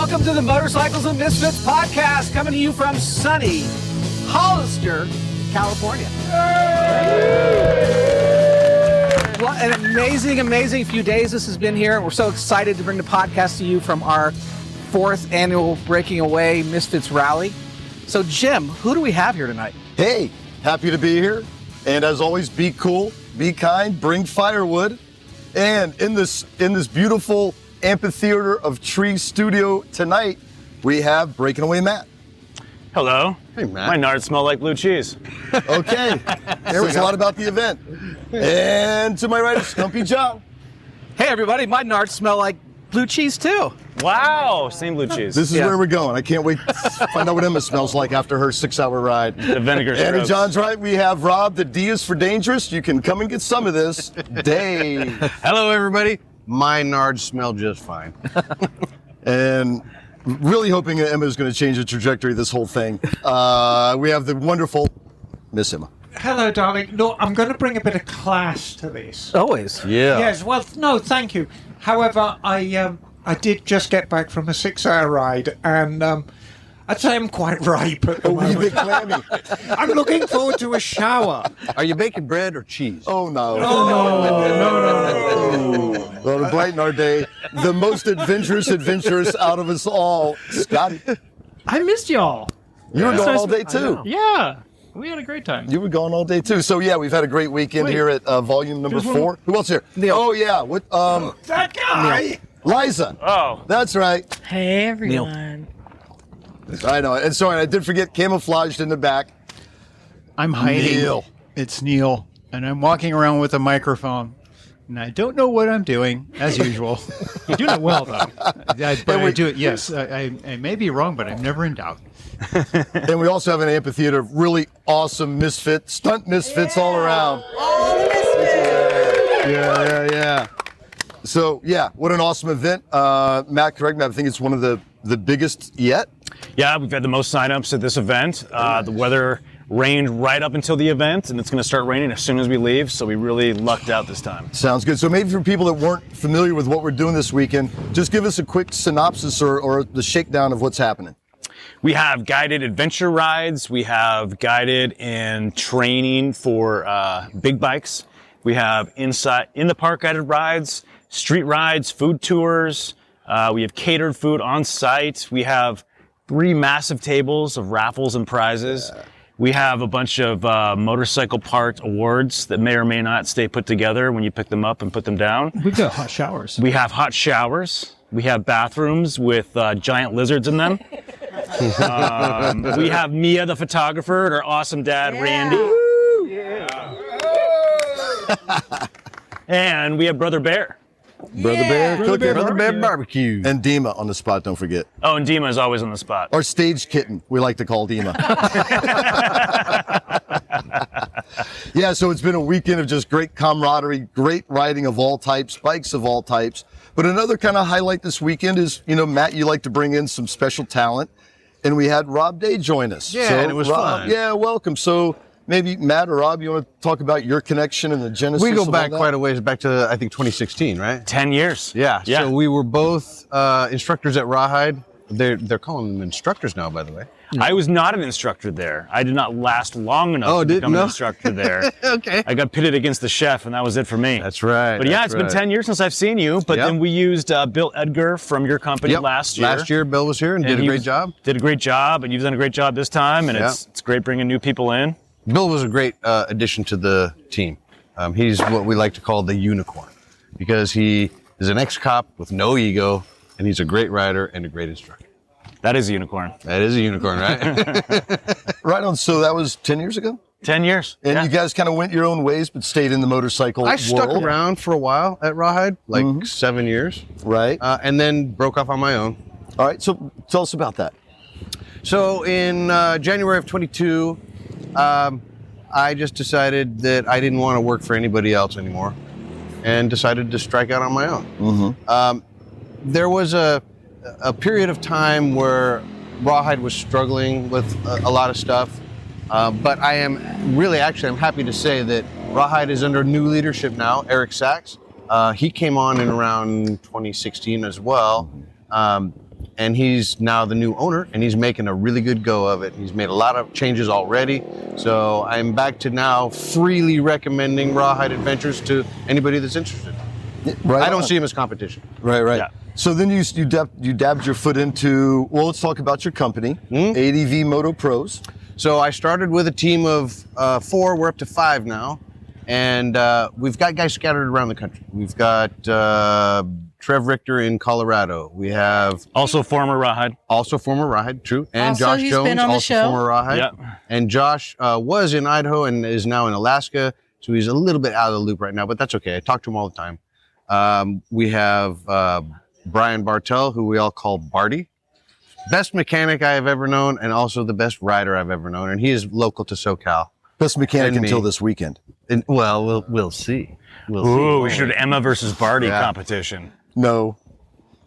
Welcome to the Motorcycles and Misfits podcast, coming to you from sunny Hollister, California. What an amazing few days this has been here. We're so excited to bring the podcast to you from our 4th annual Breaking Away Misfits Rally. So, Jim, who do we have here tonight? Hey, happy to be here. And as always, be cool, be kind, bring firewood. And in this beautiful amphitheater of tree studio tonight, we have Breaking Away Matt. Hello. Hey, Matt. My nards smell like blue cheese. Okay, says a lot about the event. And to my right is Stumpy John. Hey, everybody, my nards smell like blue cheese, too. Wow, same blue cheese. This is where we're going. I can't wait to find out what Emma smells like after her 6-hour ride. The vinegar And to strokes. John's right, we have Rob, the D is for dangerous. You can come and get some of this. Dave. Hello, everybody. My nards smell just fine. And really hoping that Emma is going to change the trajectory of this whole thing. We have the wonderful Miss Emma. Hello, darling. No, I'm going to bring a bit of class to this. Always. Yeah. Yes, well, no, thank you. However, I did just get back from a 6-hour ride, and I'd say I'm quite ripe at the Oh, you moment. big clammy. I'm looking forward to a shower. Are you baking bread or cheese? Oh, no. No. Well, to brighten our day, the most adventurous out of us all, Scotty. I missed y'all. You were gone all day, too. Yeah, we had a great time. You were gone all day, too. So, yeah, we've had a great weekend here at volume number there's one 4. Who else here? Neil. Oh, yeah. What? That guy! Liza. Oh. That's right. Hey everyone. I know. And sorry, I did forget camouflaged in the back. I'm hiding. Neil. It's Neil, and I'm walking around with a microphone, and I don't know what I'm doing, as usual. You're doing it well, though. I do it, yes. I may be wrong, but I'm never in doubt. And we also have an amphitheater of really awesome stunt misfits all around. Yeah. So, yeah, what an awesome event. Matt, correct me, I think it's one of the biggest yet. Yeah, we've had the most signups at this event. The weather rained right up until the event, and it's going to start raining as soon as we leave, so we really lucked out this time. Sounds good. So maybe for people that weren't familiar with what we're doing this weekend, just give us a quick synopsis or the shakedown of what's happening. We have guided adventure rides. We have guided and training for big bikes. We have in the park guided rides, street rides, food tours. We have catered food on site. We have 3 massive tables of raffles and prizes. Yeah. We have a bunch of motorcycle part awards that may or may not stay put together when you pick them up and put them down. We've got hot showers. We have hot showers. We have bathrooms with giant lizards in them. We have Mia, the photographer, and our awesome dad, Randy. And we have Brother Bear. Brother Bear cooking. Brother Bear Barbecue. And Dima on the spot, don't forget. Oh, and Dima is always on the spot. Our stage kitten, we like to call Dima. Yeah, so it's been a weekend of just great camaraderie, great riding of all types, bikes of all types. But another kind of highlight this weekend is, Matt, you like to bring in some special talent. And we had Rob Day join us. Yeah, so, and it was Rob, fun. Yeah, welcome. So maybe Matt or Rob, you want to talk about your connection and the genesis We go of back all that? quite a ways, back to, I think, 2016, right? 10 years. Yeah. So we were both instructors at Rawhide. They're calling them instructors now, by the way. I was not an instructor there. I did not last long enough to become an instructor there. Okay. I got pitted against the chef, and that was it for me. That's right. But yeah, it's been 10 years since I've seen you. But Yep. then we used Bill Edgar from your company last year. Last year, Bill was here and did a he great job. Did a great job, and you've done a great job this time. And it's great bringing new people in. Bill was a great addition to the team. He's what we like to call the unicorn because he is an ex-cop with no ego, and he's a great rider and a great instructor. That is a unicorn. That is a unicorn, right? Right on. So that was 10 years ago? 10 years. And yeah. you guys kind of went your own ways, but stayed in the motorcycle I stuck world. around for a while at Rawhide, like 7 years, Right. and then broke off on my own. All right. So tell us about that. So in January of 22, I just decided that I didn't want to work for anybody else anymore and decided to strike out on my own. There was a period of time where Rawhide was struggling with a lot of stuff, but I'm happy to say that Rawhide is under new leadership now, Eric Sachs. He came on in around 2016 as well. and he's now the new owner, and he's making a really good go of it. He's made a lot of changes already. So I'm back to now freely recommending Rawhide Adventures to anybody that's interested. Right. I don't see him as competition. Right. Yeah. So then you dabbed your foot into, well, let's talk about your company, ADV Moto Pros. So I started with a team of 4. We're up to 5 now. And we've got guys scattered around the country. We've got Trev Richter in Colorado. We have Also former Rawhide. former Rawhide, true. And Also, Josh he's Jones, been on the also show. former Rawhide. Yep. And Josh was in Idaho and is now in Alaska. So he's a little bit out of the loop right now, but that's okay. I talk to him all the time. We have Brian Bartel, who we all call Barty. Best mechanic I have ever known, and also the best rider I've ever known. And he is local to SoCal. Best mechanic And me. until this weekend. And, well, we'll see. We'll Ooh, we see. should Emma versus Barty Yeah. competition. No.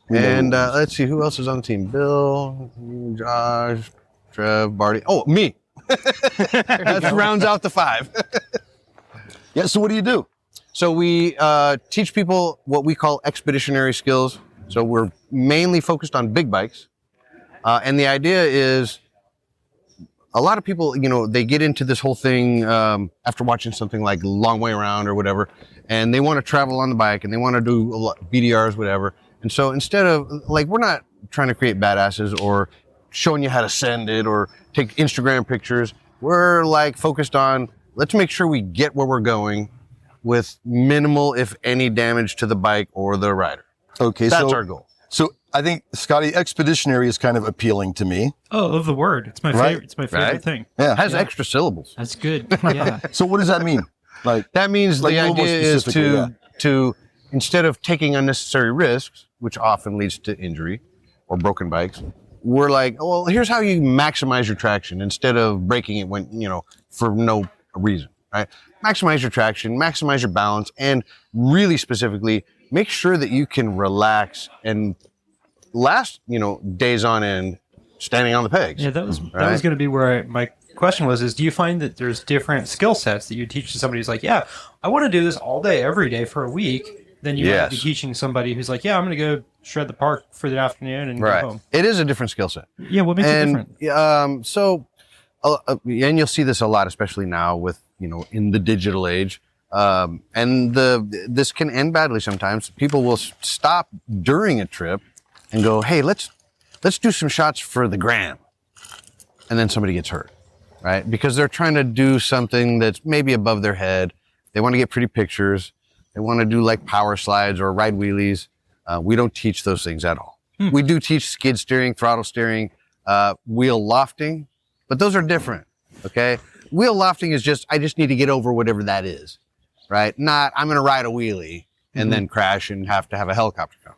We And know. let's see, who else is on the team? Bill, Josh, Trev, Barty. Oh, me. That rounds out the 5. Yeah, so what do you do? So we teach people what we call expeditionary skills. So we're mainly focused on big bikes. And the idea is a lot of people, they get into this whole thing after watching something like Long Way Around or whatever, and they want to travel on the bike and they want to do a lot, BDRs, whatever. And so instead of, we're not trying to create badasses or showing you how to send it or take Instagram pictures. We're focused on, let's make sure we get where we're going with minimal, if any, damage to the bike or the rider. Okay, That's so our goal. So I think, Scotty, expeditionary is kind of appealing to me. Oh, I love the word. It's my Right. favorite. It's my favorite Right. thing. Yeah. It has extra syllables. That's good. Yeah. So what does that mean? That means Like, the a little more idea is specifically, to instead of taking unnecessary risks, which often leads to injury or broken bikes, we're like, oh, well, here's how you maximize your traction instead of breaking it when, for no reason, right? Maximize your traction, maximize your balance, and really specifically, make sure that you can relax and last, days on end standing on the pegs. Yeah, that was Right. going to be where my question was: is do you find that there's different skill sets that you teach to somebody who's like, yeah, I want to do this all day, every day for a week? Then you might be Yes. teaching somebody who's like, yeah, I'm going to go shred the park for the afternoon and Right. go home. It is a different skill set. Yeah, what makes it different? And you'll see this a lot, especially now with, in the digital age. This can end badly sometimes. People will stop during a trip and go, hey, let's do some shots for the gram. And then somebody gets hurt, right? Because they're trying to do something that's maybe above their head. They want to get pretty pictures. They want to do power slides or ride wheelies. We don't teach those things at all. We do teach skid steering, throttle steering, wheel lofting, but those are different, okay? Wheel lofting is I just need to get over whatever that is, right? Not, I'm going to ride a wheelie and then crash and have to have a helicopter come,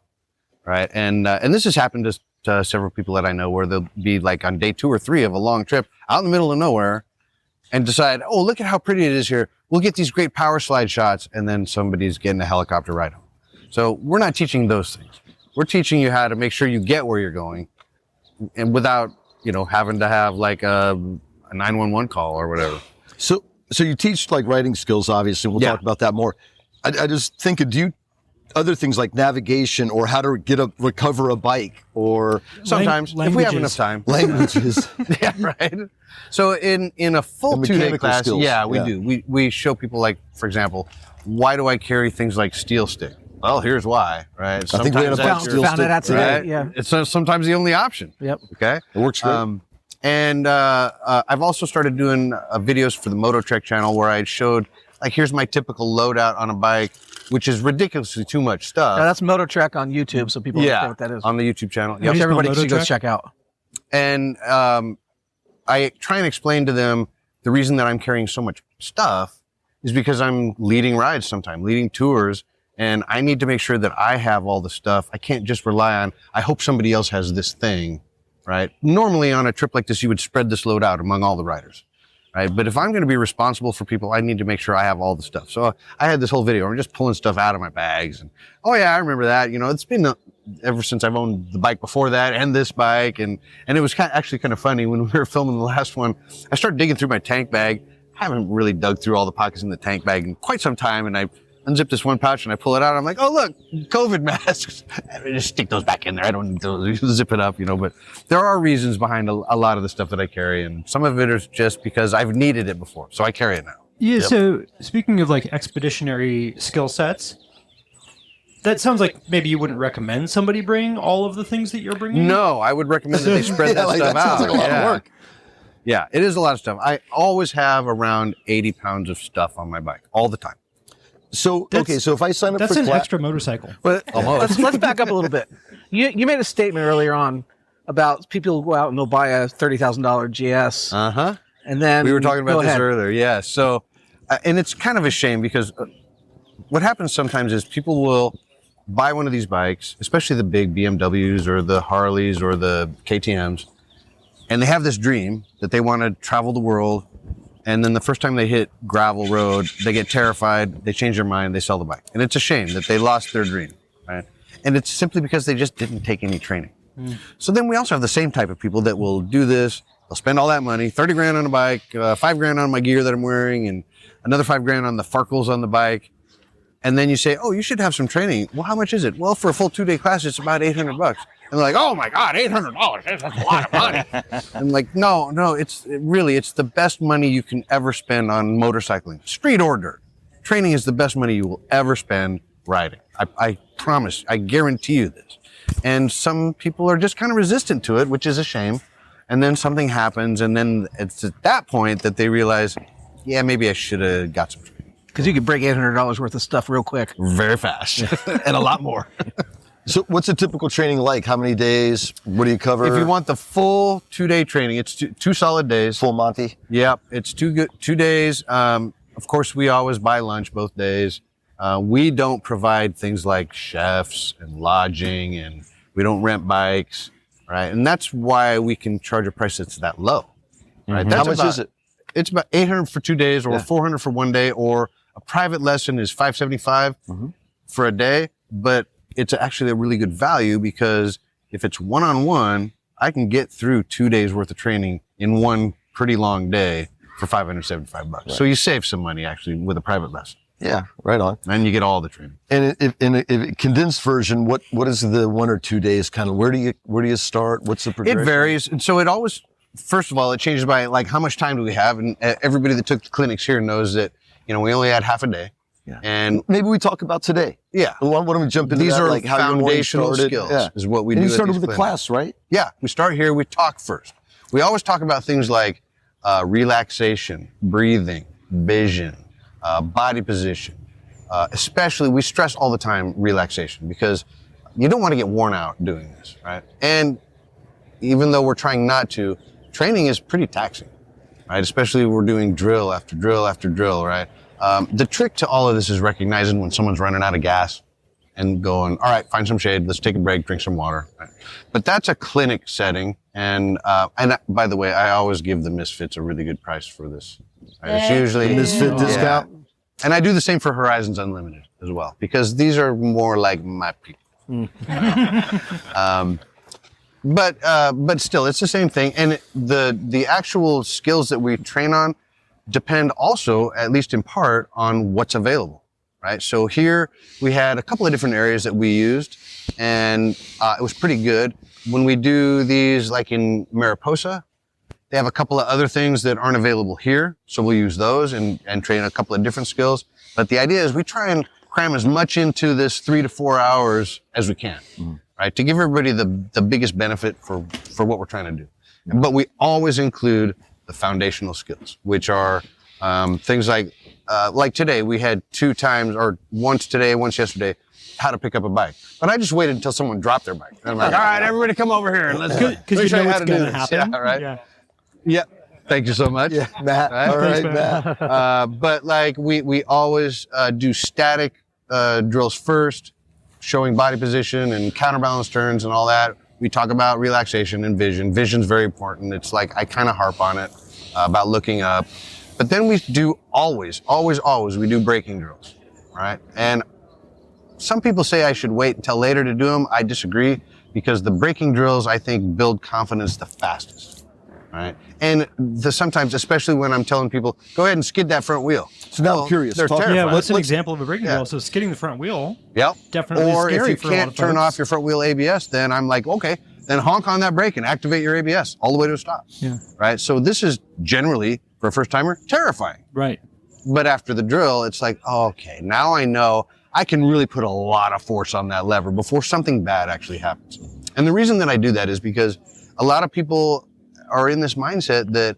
right? And this has happened to several people that I know where they'll be on day 2 or 3 of a long trip out in the middle of nowhere and decide, oh, look at how pretty it is here. We'll get these great power slide shots, and then somebody's getting a helicopter ride home. So we're not teaching those things. We're teaching you how to make sure you get where you're going, and without having to have a 911 call or whatever. So you teach riding skills, obviously. We'll Yeah. talk about that more. I just think, do you other things like navigation or how to recover a bike or Sometimes, if we have languages. enough time. languages? Yeah, right. So in a full And 2-day mechanical class, skills, yeah, we yeah. do. We show people for example, why do I carry things like steel stick? Well, here's why, right? I think we had a Sometimes steel Found it stick, out today. right? Yeah. It's sometimes the only option. Yep. Okay. It works great. And I've also started doing videos for the Moto Trek channel where I showed here's my typical loadout on a bike, which is ridiculously too much stuff. Now, that's Moto Trek on YouTube, so people understand what that is. on the YouTube channel. Which Yep. everybody Moto should go Trek? check out. And I try and explain to them the reason that I'm carrying so much stuff is because I'm leading rides sometime, leading tours, and I need to make sure that I have all the stuff. I can't just rely on, I hope somebody else has this thing, right? Normally on a trip like this, you would spread this load out among all the riders, right? But if I'm going to be responsible for people, I need to make sure I have all the stuff. So I had this whole video where I'm just pulling stuff out of my bags and, oh yeah, I remember that. It's been ever since I've owned the bike before that and this bike. And it was actually kind of funny when we were filming the last one, I started digging through my tank bag. I haven't really dug through all the pockets in the tank bag in quite some time. And unzip this one pouch and I pull it out. I'm like, oh, look, COVID masks. I just stick those back in there. I don't need to zip it up, but there are reasons behind a lot of the stuff that I carry. And some of it is just because I've needed it before. So I carry it now. Yeah, so speaking of like expeditionary skill sets, that sounds like maybe you wouldn't recommend somebody bring all of the things that you're bringing? No, I would recommend that they spread that stuff that sounds out. like a lot of work. Yeah, it is a lot of stuff. I always have around 80 pounds of stuff on my bike all the time. So, so if I sign up That's for an extra motorcycle. But let's back up a little bit. You made a statement earlier on about people who go out and they'll buy a $30,000 GS. Uh-huh. And then we were talking about go this ahead. earlier. Yeah. So, and it's kind of a shame because what happens sometimes is people will buy one of these bikes, especially the big BMWs or the Harleys or the KTMs, and they have this dream that they want to travel the world. And then the first time they hit gravel road, they get terrified, they change their mind, they sell the bike. And it's a shame that they lost their dream, right? And it's simply because they just didn't take any training. So then we also have the same type of people that will do this. They'll spend all that money, 30 grand on a bike, 5 grand on my gear that I'm wearing, and another 5 grand on the farkles on the bike. And then you say, oh, you should have some training. Well, how much is it? Well, for a full 2-day class, it's about $800. And they're like, oh my God, $800, that's a lot of money. I'm like, no, it's the best money you can ever spend on motorcycling, street or dirt. Training is the best money you will ever spend riding. I promise, I guarantee you this. And some people are just kind of resistant to it, which is a shame. And then something happens, and then it's at that point that they realize, yeah, maybe I should have got some training. Because you could break $800 worth of stuff real quick. Very fast. And a lot more. So what's a typical training like? How many days? What do you cover? If you want the full 2-day training, it's two solid days. Full Monty? Yep, it's 2 days. Of course, we always buy lunch both days. We don't provide things like chefs and lodging, and we don't rent bikes, right? And that's why we can charge a price that's that low, right? How much is it? It's about $800 for 2 days, or $400 for 1 day, or a private lesson is $575 for a day. But it's actually a really good value because if it's one-on-one, I can get through 2 days worth of training in one pretty long day for $575. Right. So you save some money actually with a private lesson. Yeah, right on. And you get all the training. And if in a condensed version, what is the 1 or 2 days kind of? Where do you start? What's the progression? It varies, and so it always. First of all, it changes by like how much time do we have, and everybody that took the clinics here knows that we only had half a day. Yeah. And maybe we talk about today. Yeah. Why don't we jump into these that, are like how your morning foundational started? skills is what we and do. You started at with these the clinics. class, right? Yeah, we start here. We talk first. We always talk about things like relaxation, breathing, vision, body position. Especially, we stress all the time relaxation because you don't want to get worn out doing this, right? And even though we're trying not to, training is pretty taxing, right? Especially we're doing drill after drill after drill, right? The trick to all of this is recognizing when someone's running out of gas and going, all right, find some shade, let's take a break, drink some water. Right? But that's a clinic setting. And by the way, I always give the Misfits a really good price for this. Right? It's usually Misfit discount. And I do the same for Horizons Unlimited as well, because these are more like my people. But still, it's the same thing. And the actual skills that we train on depend also, at least in part, on what's available, right? So here we had a couple of different areas that we used, and it was pretty good. When we do these, like in Mariposa, they have a couple of other things that aren't available here, so we'll use those and train a couple of different skills. But the idea is we try and cram as much into this 3 to 4 hours as we can, right? To give everybody the biggest benefit for what we're trying to do. But we always include the foundational skills, which are things like today, we had 2 times, or once today, once yesterday, how to pick up a bike. But I just waited until someone dropped their bike. And I'm like, all right, everybody come over here and let's go. Because you know what's going to happen. Yeah, right? Yeah. Yeah. Thank you so much. Yeah, Matt. Right? All right, Matt. But like we always do static drills first, showing body position and counterbalance turns and all that. We talk about relaxation and vision. Vision's very important. It's like I kind of harp on it about looking up. But then we do always, we do braking drills, right? And some people say I should wait until later to do them. I disagree, because the braking drills, I think, build confidence the fastest. right? And sometimes, especially when I'm telling people, go ahead and skid that front wheel. So now I'm curious. They're Talk- terrified. Yeah, what's an Let's- example of a braking drill? So skidding the front wheel. Yep. Definitely Or scary if for you a lot can't of turn folks. off your front wheel ABS, then I'm like, okay, then honk on that brake and activate your ABS all the way to a stop. Yeah. Right? So this is generally, for a first timer, terrifying. Right. But after the drill, it's like, oh, okay, now I know I can really put a lot of force on that lever before something bad actually happens. And the reason that I do that is because a lot of people are in this mindset that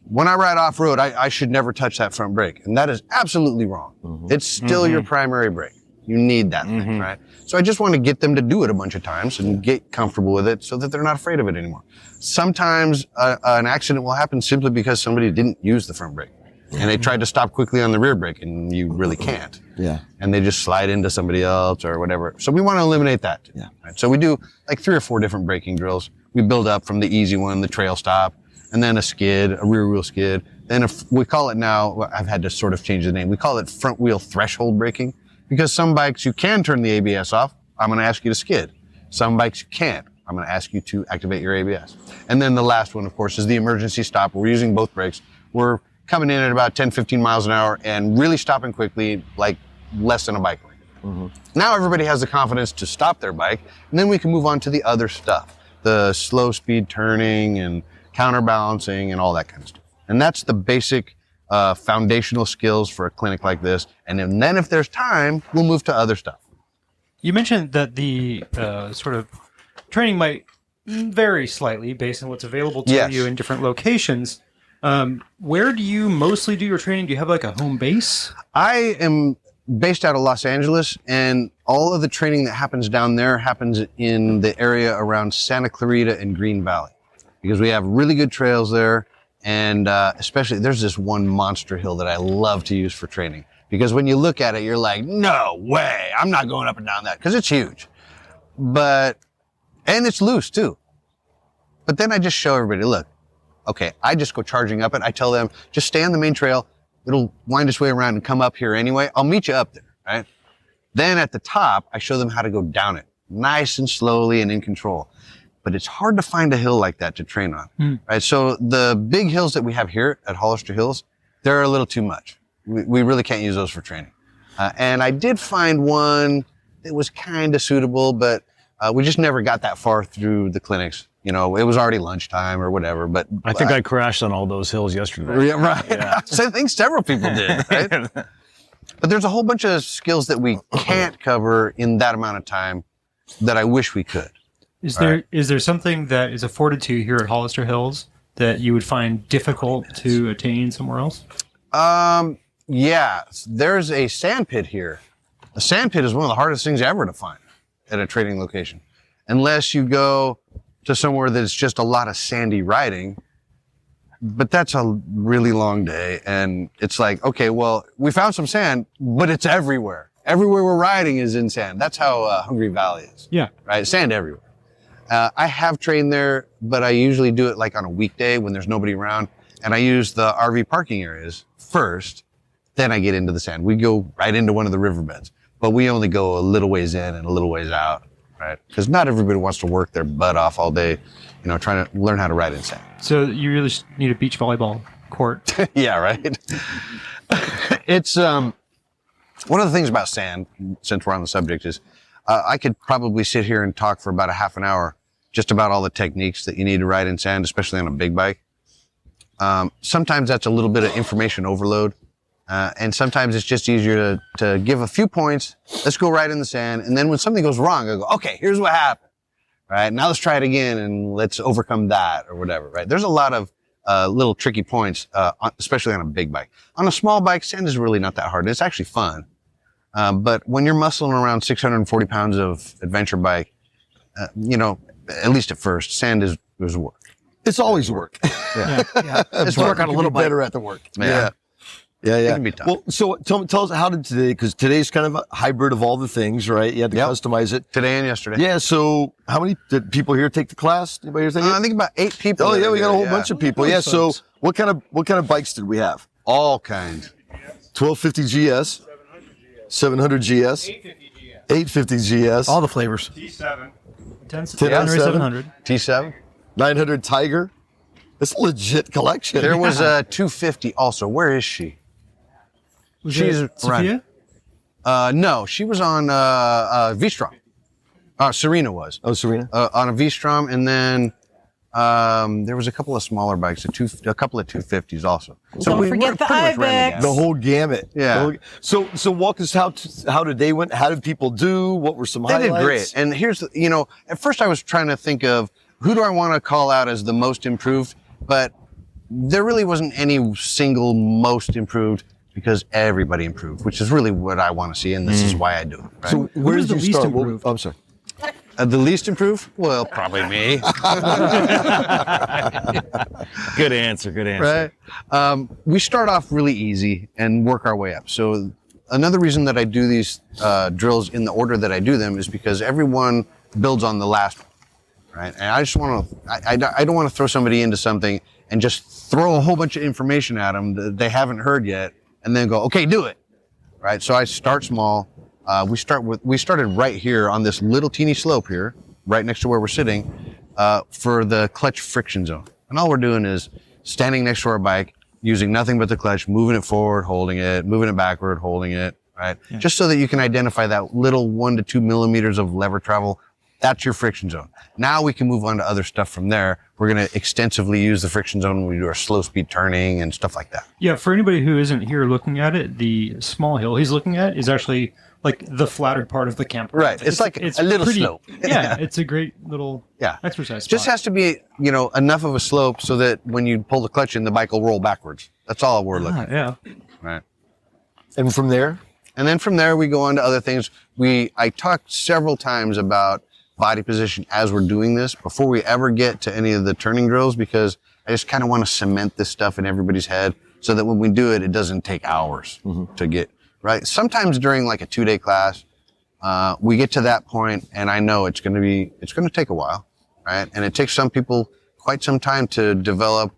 when I ride off-road, I should never touch that front brake. And that is absolutely wrong. It's still your primary brake. You need that thing, right? So I just want to get them to do it a bunch of times and get comfortable with it so that they're not afraid of it anymore. Sometimes an accident will happen simply because somebody didn't use the front brake. And they tried to stop quickly on the rear brake, and you really can't. Yeah. And they just slide into somebody else or whatever. So we want to eliminate that. Yeah. Right? So we do like 3 or 4 different braking drills. We build up from the easy one, the trail stop, and then a skid, a rear wheel skid. Then we call it now, I've had to sort of change the name. We call it front wheel threshold braking because some bikes you can turn the ABS off. I'm going to ask you to skid. Some bikes you can't. I'm going to ask you to activate your ABS. And then the last one, of course, is the emergency stop. We're using both brakes. We're coming in at about 10, 15 miles an hour and really stopping quickly, like less than a bike lane. Now everybody has the confidence to stop their bike, and then we can move on to the other stuff, the slow speed turning and counterbalancing and all that kind of stuff. And that's the basic foundational skills for a clinic like this. And then if there's time, we'll move to other stuff. You mentioned that the sort of training might vary slightly based on what's available to Yes. you in different locations. Where do you mostly do your training? Do you have like a home base? I am based out of Los Angeles, and all of the training that happens down there happens in the area around Santa Clarita and Green Valley, because we have really good trails there. And especially, there's this one monster hill that I love to use for training, because when you look at it, you're like, no way, I'm not going up and down that, because it's huge. And it's loose too. But then I just show everybody, look, okay, I just go charging up it. I tell them, just stay on the main trail. It'll wind its way around and come up here anyway. I'll meet you up there, right? Then at the top, I show them how to go down it, nice and slowly and in control. But it's hard to find a hill like that to train on, right? So the big hills that we have here at Hollister Hills, they're a little too much. We really can't use those for training. And I did find one that was kind of suitable, but we just never got that far through the clinics. You know, it was already lunchtime or whatever, but I think I crashed on all those hills yesterday. yeah, right. So I think several people did, right? But there's a whole bunch of skills that we can't cover in that amount of time that I wish we could. Is there something that is afforded to you here at Hollister Hills that you would find difficult to attain somewhere else? Yeah, there's a sand pit here. A sand pit is one of the hardest things ever to find at a training location, unless you go to somewhere that's just a lot of sandy riding. But that's a really long day, and it's like, okay, well, we found some sand, but it's everywhere. Everywhere we're riding is in sand. That's how Hungry Valley is. Yeah. Right, sand everywhere. I have trained there, but I usually do it like on a weekday when there's nobody around, and I use the RV parking areas first, then I get into the sand. We go right into one of the riverbeds, but we only go a little ways in and a little ways out, right? Because not everybody wants to work their butt off all day, you know, trying to learn how to ride in sand. So you really need a beach volleyball court. Yeah, right. It's one of the things about sand, since we're on the subject, is I could probably sit here and talk for about a half an hour just about all the techniques that you need to ride in sand, especially on a big bike. Sometimes that's a little bit of information overload. And sometimes it's just easier to give a few points. Let's go right in the sand. And then when something goes wrong, I go, okay, here's what happened. Right? Now let's try it again and let's overcome that or whatever, right? There's a lot of little tricky points, especially on a big bike. On a small bike, sand is really not that hard. It's actually fun. But when you're muscling around 640 pounds of adventure bike, you know, at least at first, sand is work. It's always work. It's work on a little better at the work. Yeah. It can be tough. Well, so tell us, how did today, because today's kind of a hybrid of all the things, right? You had to customize it. Today and yesterday. Yeah, so how many did people here take the class? Anybody here take it? I think about 8 people. Oh, yeah, we got a whole Yeah. bunch of people. Yeah, so what kind of bikes did we have? All kinds. 1250 GS, 700 GS, 850 GS, All the flavors. T7. 10 700. T7. 900 Tiger, It's a legit collection. There was a 250 also. Where is she? She's Sophia? No, she was on V-Strom. Serena was. Oh, Serena. On a V-Strom, and then there was a couple of smaller bikes, a couple of 250s also. So Don't forget the pretty much ran the Ibex. gamut. The whole gamut. Yeah. So walk us how did they went? How did people do? What were some They highlights? did great. And here's, at first I was trying to think of who do I want to call out as the most improved, but there really wasn't any single most improved because everybody improved, which is really what I want to see, and this is why I do it. Right? So where was did the you least start? improved? I'm sorry. The least improved? Well, probably me. Good answer. Good answer. Right. We start off really easy and work our way up. So another reason that I do these drills in the order that I do them is because everyone builds on the last one, right? And I just want to, I don't want to throw somebody into something and just throw a whole bunch of information at them that they haven't heard yet and then go, okay, do it, right? So I start small. We started right here on this little teeny slope here, right next to where we're sitting, for the clutch friction zone. And all we're doing is standing next to our bike, using nothing but the clutch, moving it forward, holding it, moving it backward, holding it, right? Yeah. Just so that you can identify that little 1 to 2 millimeters of lever travel. That's your friction zone. Now we can move on to other stuff from there. We're going to extensively use the friction zone when we do our slow speed turning and stuff like that. Yeah, for anybody who isn't here looking at it, the small hill he's looking at is actually like the flatter part of the camp. Right. It's like a little slope. Yeah, it's a great little exercise spot. Just has to be, enough of a slope so that when you pull the clutch in, the bike will roll backwards. That's all we're looking at. Yeah. Right. And from there? And then from there, we go on to other things. I talked several times about body position as we're doing this before we ever get to any of the turning drills, because I just kind of want to cement this stuff in everybody's head so that when we do it, it doesn't take hours to get right. Sometimes during like a 2-day class, we get to that point and I know it's going to take a while, right? And it takes some people quite some time to develop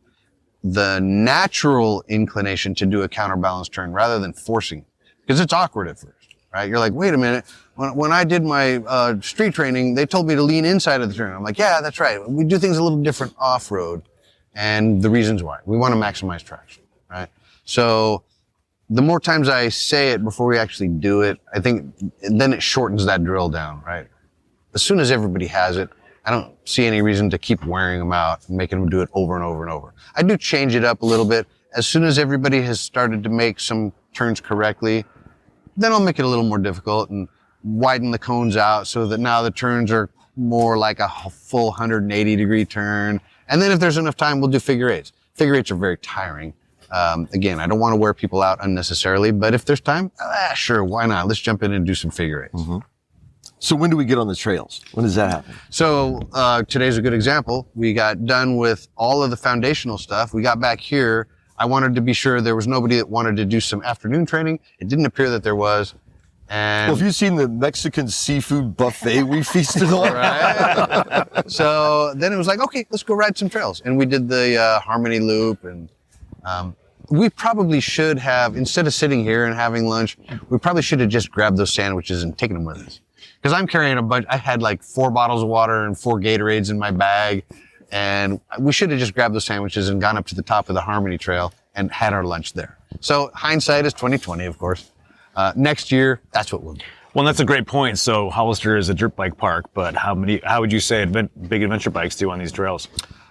the natural inclination to do a counterbalance turn rather than forcing, because it's awkward at first, right? You're like, wait a minute. When I did my street training, they told me to lean inside of the turn. I'm like, yeah, that's right. We do things a little different off-road, and the reasons why. We want to maximize traction, right? So the more times I say it before we actually do it, I think then it shortens that drill down, right? As soon as everybody has it, I don't see any reason to keep wearing them out and making them do it over and over and over. I do change it up a little bit. As soon as everybody has started to make some turns correctly, then I'll make it a little more difficult and widen the cones out so that now the turns are more like a full 180-degree turn. And then if there's enough time, we'll do figure eights. Figure eights are very tiring. Again, I don't want to wear people out unnecessarily, but if there's time, sure, why not? Let's jump in and do some figure eights. Mm-hmm. So when do we get on the trails? When does that happen? So today's a good example. We got done with all of the foundational stuff. We got back here. I wanted to be sure there was nobody that wanted to do some afternoon training. It didn't appear that there was. And well, have you seen the Mexican seafood buffet we feasted on? Right. So then it was like, okay, let's go ride some trails. And we did the Harmony Loop. And we probably should have, instead of sitting here and having lunch, we probably should have just grabbed those sandwiches and taken them with us. Because I'm carrying a bunch. I had like 4 bottles of water and 4 Gatorades in my bag. And we should have just grabbed those sandwiches and gone up to the top of the Harmony Trail and had our lunch there. So hindsight is 20/20, of course. Next year, that's what we'll do. Well, that's a great point. So Hollister is a dirt bike park, but how would you say big adventure bikes do on these trails?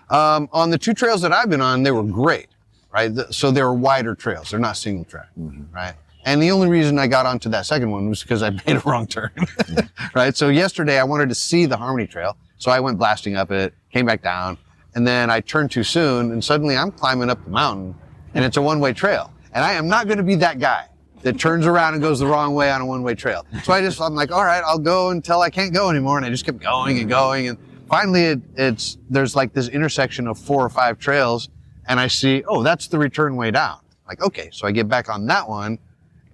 On the 2 trails that I've been on, they were great, right? So they were wider trails. They're not single track, right? And the only reason I got onto that second one was because I made a wrong turn, right? So yesterday I wanted to see the Harmony Trail. So I went blasting up it, came back down, and then I turned too soon, and suddenly I'm climbing up the mountain, and it's a one-way trail. And I am not going to be that guy that turns around and goes the wrong way on a one-way trail. So I'm like, all right, I'll go until I can't go anymore, and I just kept going and going, and finally there's like this intersection of 4 or 5 trails, and I see, oh, that's the return way down. Like, okay, so I get back on that one,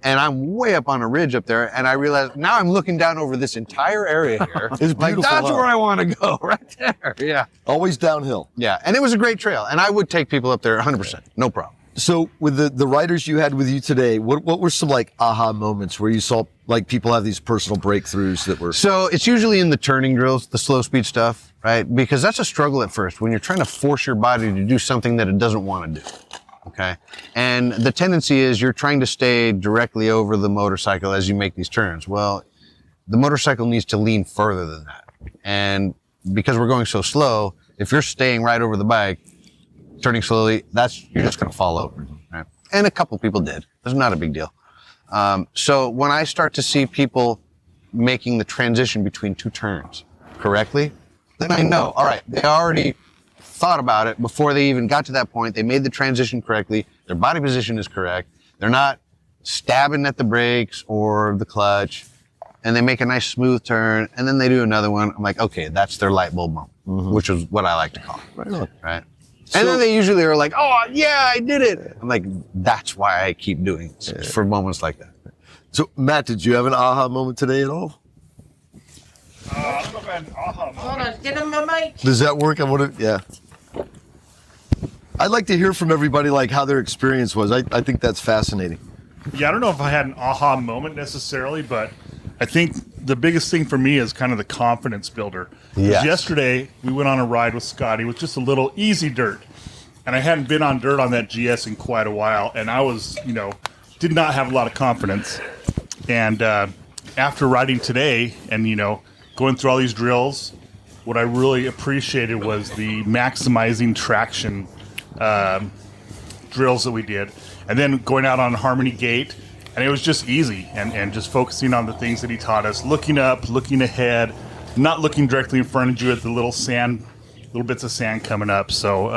and I'm way up on a ridge up there, and I realize now I'm looking down over this entire area here. It's like, beautiful, that's huh? where I want to go, right there. Yeah. Always downhill. Yeah, and it was a great trail, and I would take people up there 100%, no problem. So with the riders you had with you today, what were some like aha moments where you saw like people have these personal breakthroughs that were? So it's usually in the turning drills, the slow speed stuff, right? Because that's a struggle at first when you're trying to force your body to do something that it doesn't want to do. Okay. And the tendency is you're trying to stay directly over the motorcycle as you make these turns. Well, the motorcycle needs to lean further than that. And because we're going so slow, if you're staying right over the bike, turning slowly, you're just going to fall over. Right? And a couple people did. It's not a big deal. So when I start to see people making the transition between two turns correctly, then I know, all right, they already thought about it before they even got to that point. They made the transition correctly. Their body position is correct. They're not stabbing at the brakes or the clutch, and they make a nice smooth turn, and then they do another one. I'm like, okay, that's their light bulb moment, which is what I like to call it. Right? And then they usually are like, oh, yeah, I did it. I'm like, that's why I keep doing it, for moments like that. So, Matt, did you have an aha moment today at all? I don't know if I had an aha moment. Hold on, get him my mic. Does that work? Yeah. I'd like to hear from everybody like how their experience was. I think that's fascinating. Yeah, I don't know if I had an aha moment necessarily, but I think the biggest thing for me is kind of the confidence builder. 'Cause yesterday, we went on a ride with Scotty with just a little easy dirt. And I hadn't been on dirt on that GS in quite a while. And I was, did not have a lot of confidence. And after riding today and, going through all these drills, what I really appreciated was the maximizing traction drills that we did. And then going out on Harmony Gate, and it was just easy, and just focusing on the things that he taught us, looking up, looking ahead, not looking directly in front of you at the little bits of sand coming up. So,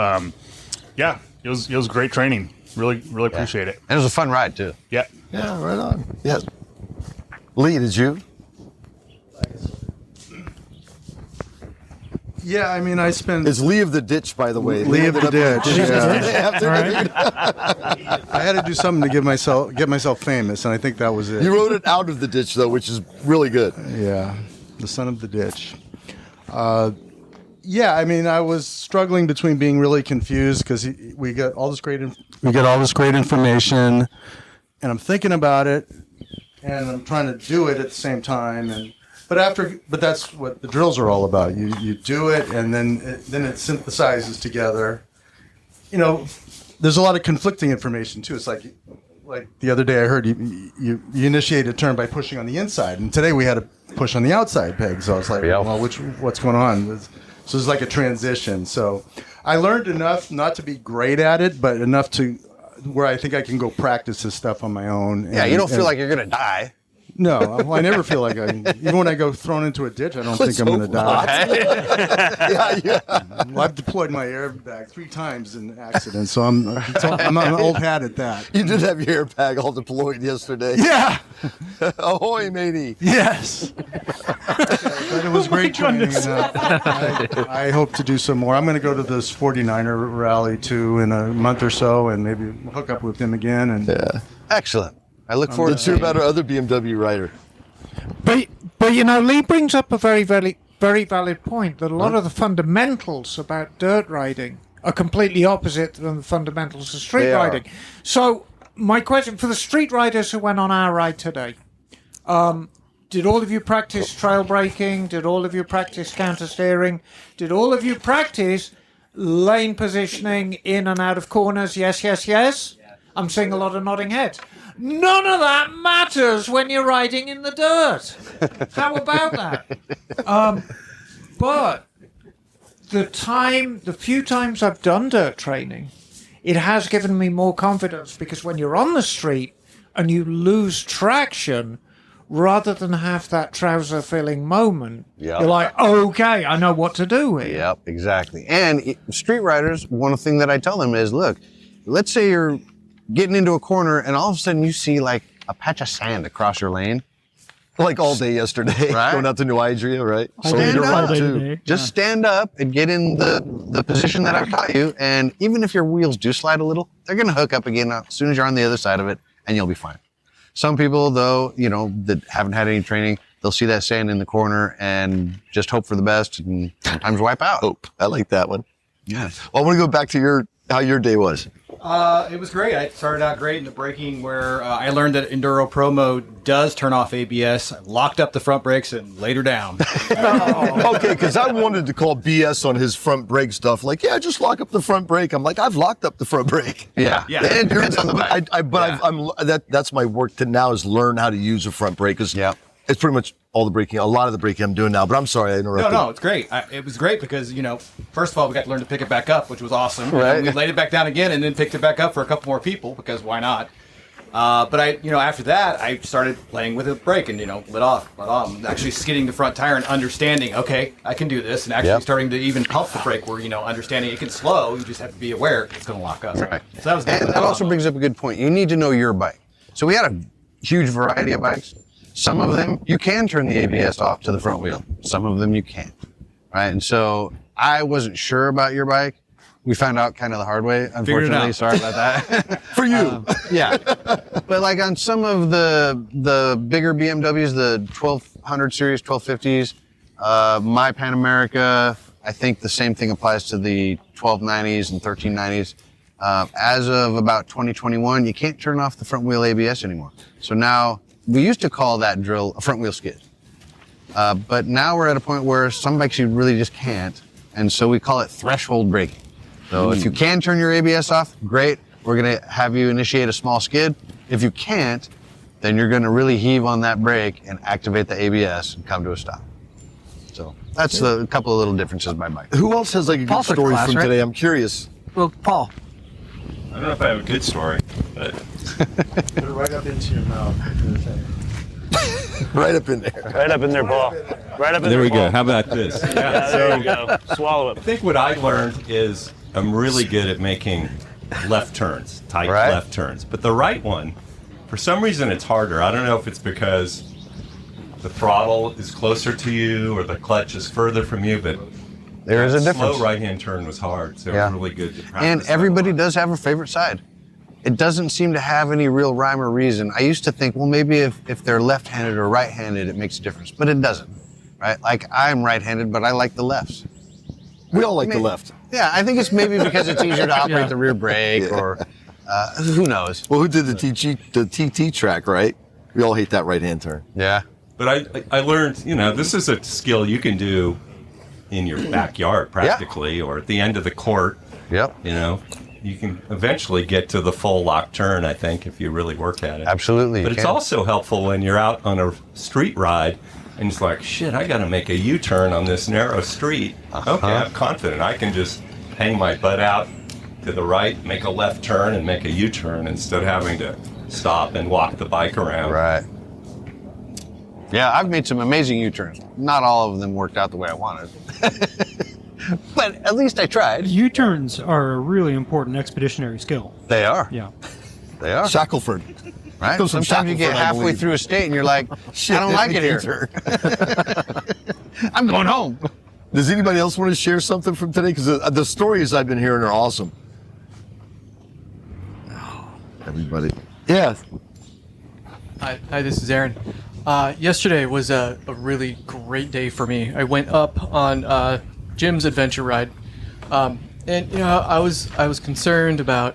yeah, it was great training. Really appreciate it. And it was a fun ride too. Yeah. Yeah, right on. Yeah. Lee, did you? Yeah, I mean, I spent. It's Lee of the Ditch, by the way. Lee of the Ditch. Yeah. Right. I had to do something to get myself famous, and I think that was it. You wrote it out of the ditch, though, which is really good. Yeah, the son of the ditch. Yeah, I mean, I was struggling between being really confused because we get all this great information, and I'm thinking about it, and I'm trying to do it at the same time, but that's what the drills are all about. You do it, and then it synthesizes together. There's a lot of conflicting information too. It's like the other day I heard you initiate a turn by pushing on the inside, and today we had to push on the outside peg. So I was like, well, what's going on? So it's like a transition. So I learned enough not to be great at it, but enough to where I think I can go practice this stuff on my own. Yeah, you don't feel like you're going to die. No, well, I never feel like even when I go thrown into a ditch, I don't think I'm going to die. Yeah. Well, I've deployed my airbag 3 times in accidents, so I'm an old hat at that. You did have your airbag all deployed yesterday. Yeah. Ahoy, matey. Yes. But it was great training. I hope to do some more. I'm going to go to this 49er rally too in a month or so, and maybe hook up with him again. And Excellent. I look forward to hear about our other BMW rider. But Lee brings up a very, very, very valid point that a lot of the fundamentals about dirt riding are completely opposite than the fundamentals of street riding. So my question for the street riders who went on our ride today, did all of you practice trail braking? Did all of you practice counter steering? Did all of you practice lane positioning in and out of corners? Yes. I'm seeing a lot of nodding heads. None of that matters when you're riding in the dirt. How about that? But the few times I've done dirt training, it has given me more confidence because when you're on the street and you lose traction, rather than have that trouser filling moment, you're like, okay, I know what to do here. Yep, exactly. And street riders, one thing that I tell them is, look, let's say you're getting into a corner and all of a sudden you see like a patch of sand across your lane. Like all day yesterday, right? Going out to New Idria, right? Stand up. Just stand up and get in the position that I've taught you. And even if your wheels do slide a little, they're going to hook up again as soon as you're on the other side of it, and you'll be fine. Some people, though, that haven't had any training, they'll see that sand in the corner and just hope for the best and sometimes wipe out. Hope. I like that one. Yeah. Well, I want to go back to how your day was. It was great. I started out great in the braking where I learned that Enduro Pro Mode does turn off ABS. I locked up the front brakes and laid her down. Okay, because I wanted to call BS on his front brake stuff. Like, yeah, just lock up the front brake. I'm like, I've locked up the front brake. Yeah. It turns on the back. That's my work to now is learn how to use a front brake. Because it's pretty much all the braking, a lot of the braking I'm doing now. But I'm sorry I interrupted. No, it's great. It was great because, first of all, we got to learn to pick it back up, which was awesome. Right. And we laid it back down again and then picked it back up for a couple more people because why not? But after that, I started playing with the brake and, let off, actually skidding the front tire and understanding, okay, I can do this. And actually starting to even pump the brake where, understanding it can slow. You just have to be aware it's going to lock up. Right. So that was and that also brings up a good point. You need to know your bike. So we had a huge variety of bikes. Some of them, you can turn the ABS off to the front wheel. Some of them you can't, right? And so I wasn't sure about your bike. We found out kind of the hard way, unfortunately. Sorry about that. For you. Yeah. But like on some of the bigger BMWs, the 1200 series, 1250s, my Pan America, I think the same thing applies to the 1290s and 1390s. As of about 2021, you can't turn off the front wheel ABS anymore. So now, we used to call that drill a front wheel skid. But now we're at a point where some bikes you really just can't. And so we call it threshold braking. So if you can turn your ABS off, great. We're going to have you initiate a small skid. If you can't, then you're going to really heave on that brake and activate the ABS and come to a stop. So that's a couple of little differences by bike. Who else has like a good story from today? I'm curious. Well, Paul. I don't know if I have a good story, but Put it right up into your mouth. Right up in there. Right up in there, Paul. Right up in there. there we Paul. go. How about this? Yeah, there you go. Swallow I it. think what I learned is I'm really good at making left turns, tight left turns. But the right one, for some reason, it's harder. I don't know if it's because the throttle is closer to you or the clutch is further from you, but there is a difference. Slow right-hand turn was hard, so it was really good to practice. And everybody does have a favorite side. It doesn't seem to have any real rhyme or reason. I used to think, well, maybe if they're left-handed or right-handed, it makes a difference, but it doesn't, right? Like I'm right-handed, but I like the lefts. We all like the left. Yeah, I think it's maybe because it's easier to operate the rear brake or who knows. Well, who did the TT track, right? We all hate that right-hand turn. Yeah. But I learned, this is a skill you can do in your backyard practically or at the end of the court. Yep. You can eventually get to the full lock turn, I think, if you really work at it. Absolutely. But it's also helpful when you're out on a street ride and it's like, shit, I got to make a U-turn on this narrow street. Okay, I'm confident. I can just hang my butt out to the right, make a left turn, and make a U-turn instead of having to stop and walk the bike around. Right. Yeah, I've made some amazing U-turns. Not all of them worked out the way I wanted. But at least I tried. U-turns are a really important expeditionary skill. They are. Yeah. They are. Shackleford. Right? Comes from Sometimes you get Shackleford, I halfway believe. through a state and you're like, I don't like it here. I'm going home. Does anybody else want to share something from today? Because the stories I've been hearing are awesome. Everybody. Yeah. Hi, this is Aaron. Yesterday was a really great day for me. I went up on Jim's adventure ride, and I was concerned about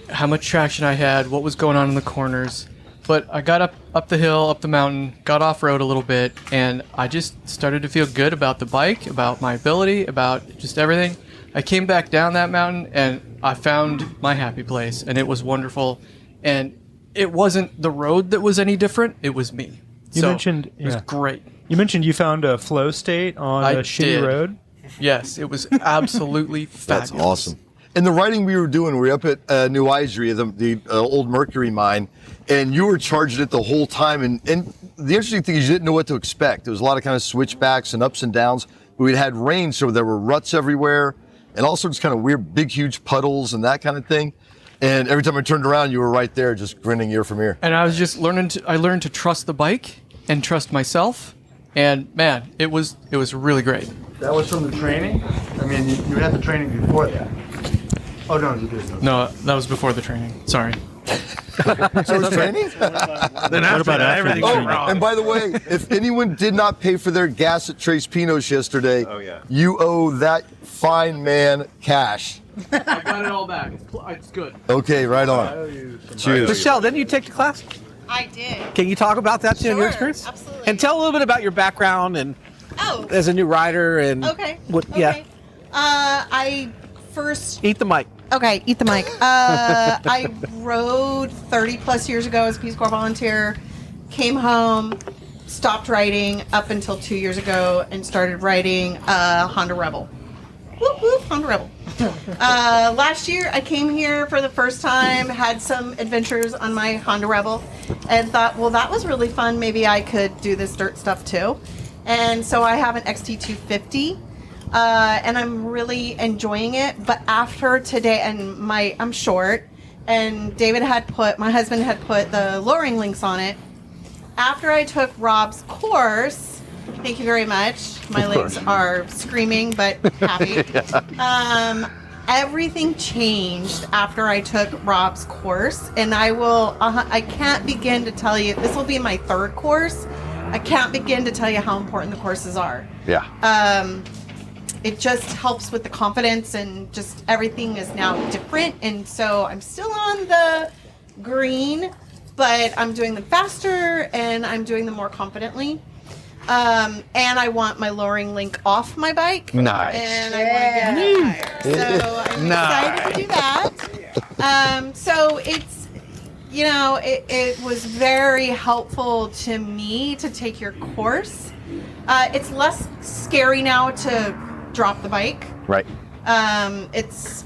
how much traction I had, what was going on in the corners, but I got up the hill, up the mountain, got off road a little bit, and I just started to feel good about the bike, about my ability, about just everything. I came back down that mountain and I found my happy place, and it was wonderful. And it wasn't the road that was any different; it was me. You mentioned it was great. You mentioned you found a flow state on a shitty road. Yes, it was absolutely fabulous. That's awesome. And the riding we were doing, we were up at New Isery, the old Mercury mine, and you were charging it the whole time. And the interesting thing is you didn't know what to expect. There was a lot of kind of switchbacks and ups and downs. But we'd had rain, so there were ruts everywhere and all sorts of kind of weird, big, huge puddles and that kind of thing. And every time I turned around, you were right there, just grinning ear from ear. And I was just I learned to trust the bike and trust myself. And man, it was really great. That was from the training? I mean, you had the training before that. Oh, no, you didn't. No, that was before the training. Sorry. So it's training? Then after that, everything's wrong. And by the way, if anyone did not pay for their gas at Trace Pino's yesterday, you owe that fine man cash. I got it all back. It's good. Okay, right on. Cheers. Michelle, didn't you take the class? I did. Can you talk about that too, Sure, your experience? absolutely. And tell a little bit about your background and Oh. as a new rider and Okay. what? Okay. Yeah, I first. eat the mic. Okay, eat the mic. I rode 30 plus years ago as a Peace Corps volunteer. Came home, stopped riding up until 2 years ago, and started riding Honda Rebel. Whoop whoop, Honda Rebel. Last year, I came here for the first time, had some adventures on my Honda Rebel, and thought, well, that was really fun. Maybe I could do this dirt stuff too. And so I have an XT250, and I'm really enjoying it. But after today, and I'm short, and my husband had put the lowering links on it. After I took Rob's course, thank you very much. My legs are screaming, but happy. Everything changed after I took Rob's course, and I can't begin to tell you, this will be my third course. I can't begin to tell you how important the courses are. Yeah. It just helps with the confidence, and just everything is now different. And so I'm still on the green, but I'm doing them faster and I'm doing them more confidently. And I want my lowering link off my bike. Nice. And I want to get it higher. So I'm excited to do that. So it's, it was very helpful to me to take your course. It's less scary now to drop the bike. Right. It's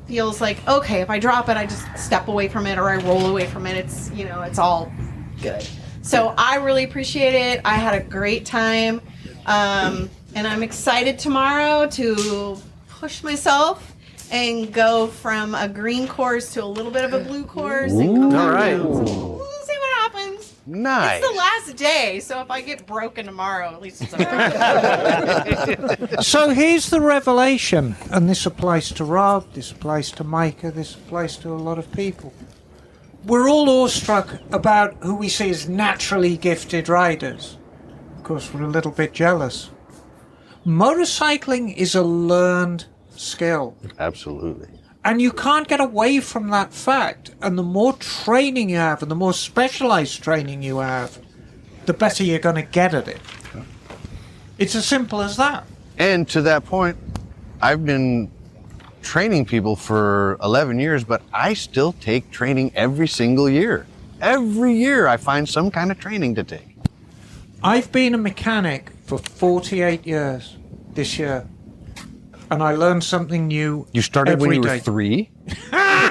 feels like, okay, if I drop it, I just step away from it or I roll away from it. It's, it's all good. So I really appreciate it. I had a great time. And I'm excited tomorrow to push myself and go from a green course to a little bit of a blue course. And All right. We'll see what happens. Nice. It's the last day, so if I get broken tomorrow, at least it's okay. So here's the revelation, and this applies to Rob, this applies to Micah, this applies to a lot of people. We're all awestruck about who we see as naturally gifted riders. Of course, we're a little bit jealous. Motorcycling is a learned skill. Absolutely. And you can't get away from that fact. And the more training you have, and the more specialized training you have, the better you're going to get at it. It's as simple as that. And to that point, I've been training people for 11 years, but I still take training every single year. Every year I find some kind of training to take. I've been a mechanic for 48 years this year. And I learned something new. You started every when you day. were 3? Oh,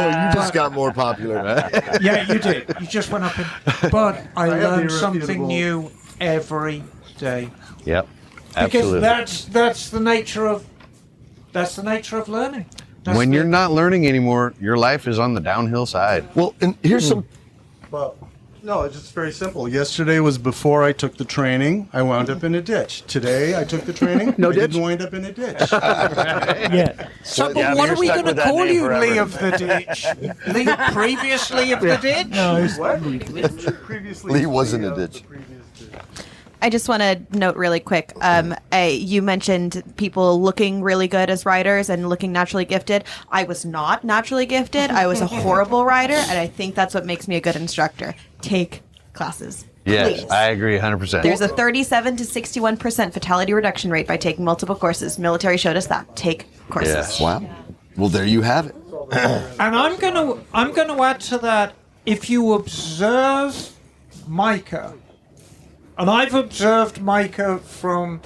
you just got more popular, man. Yeah, you did. You just went up and... But I learned something new every day. Yep. Because Absolutely. that's the nature of learning. That's When the- you're not learning anymore, your life is on the downhill side. Well, and here's some. Well, no, it's just very simple. Yesterday was before I took the training. I wound up in a ditch. Today I took the training. No I ditch? didn't wind up in a ditch. Yeah. So, Yeah, but what you're are we stuck going to with that call name you, forever. Lee of the Ditch? Lee previously of the Ditch? Lee was in a ditch. I just want to note really quick. You mentioned people looking really good as riders and looking naturally gifted. I was not naturally gifted. I was a horrible rider, and I think that's what makes me a good instructor. Take classes. Yes, Please. I agree 100%. There's a 37 to 61% fatality reduction rate by taking multiple courses. Military showed us that. Take courses. Yes. Wow. Well, there you have it. And I'm going to add to that, if you observe Micah, and I've observed Micah from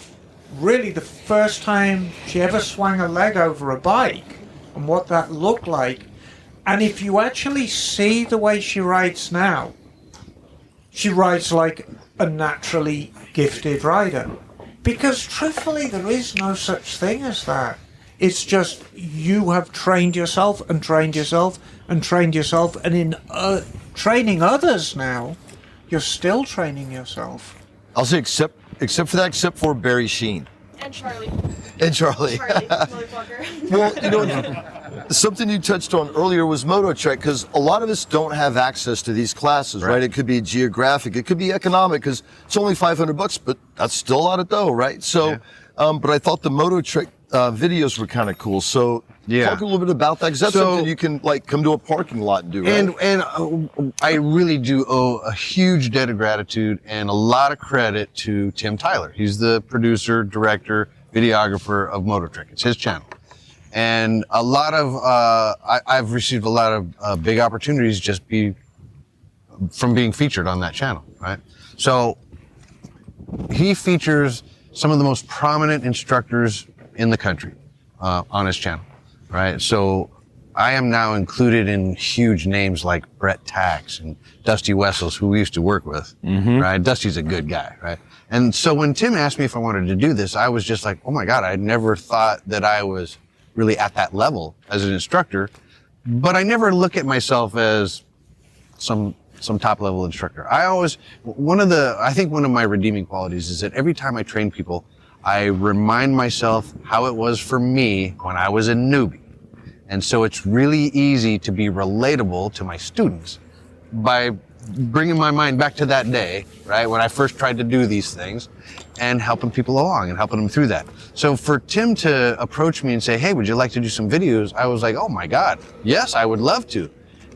really the first time she ever swung a leg over a bike and what that looked like, and if you actually see the way she rides now, she rides like a naturally gifted rider. Because truthfully, there is no such thing as that. It's just you have trained yourself and trained yourself and trained yourself, and in training others now, you're still training yourself. I'll say except for Barry Sheen. And Charlie. And Charlie. Motherfucker. Well, something you touched on earlier was Moto Trek, because a lot of us don't have access to these classes, right? It could be geographic, it could be economic, because it's only $500, but that's still a lot of dough, right? So, but I thought the Moto Trek videos were kind of cool. So talk a little bit about that, because that's something you can like come to a parking lot and do, right? And I really do owe a huge debt of gratitude and a lot of credit to Tim Tyler. He's the producer, director, videographer of Moto Trek. It's his channel. And a lot of, I've received a lot of big opportunities from being featured on that channel, right? So he features some of the most prominent instructors in the country on his channel, right? So I am now included in huge names like Brett Tax and Dusty Wessels, who we used to work with, right? Dusty's a good guy, right? And so when Tim asked me if I wanted to do this, I was just like, oh my God, I never thought that I was really at that level as an instructor, but I never look at myself as some top level instructor. I think one of my redeeming qualities is that every time I train people, I remind myself how it was for me when I was a newbie. And so it's really easy to be relatable to my students by bringing my mind back to that day, right, when I first tried to do these things and helping people along and helping them through that. So for Tim to approach me and say, hey, would you like to do some videos? I was like, oh my God, yes, I would love to.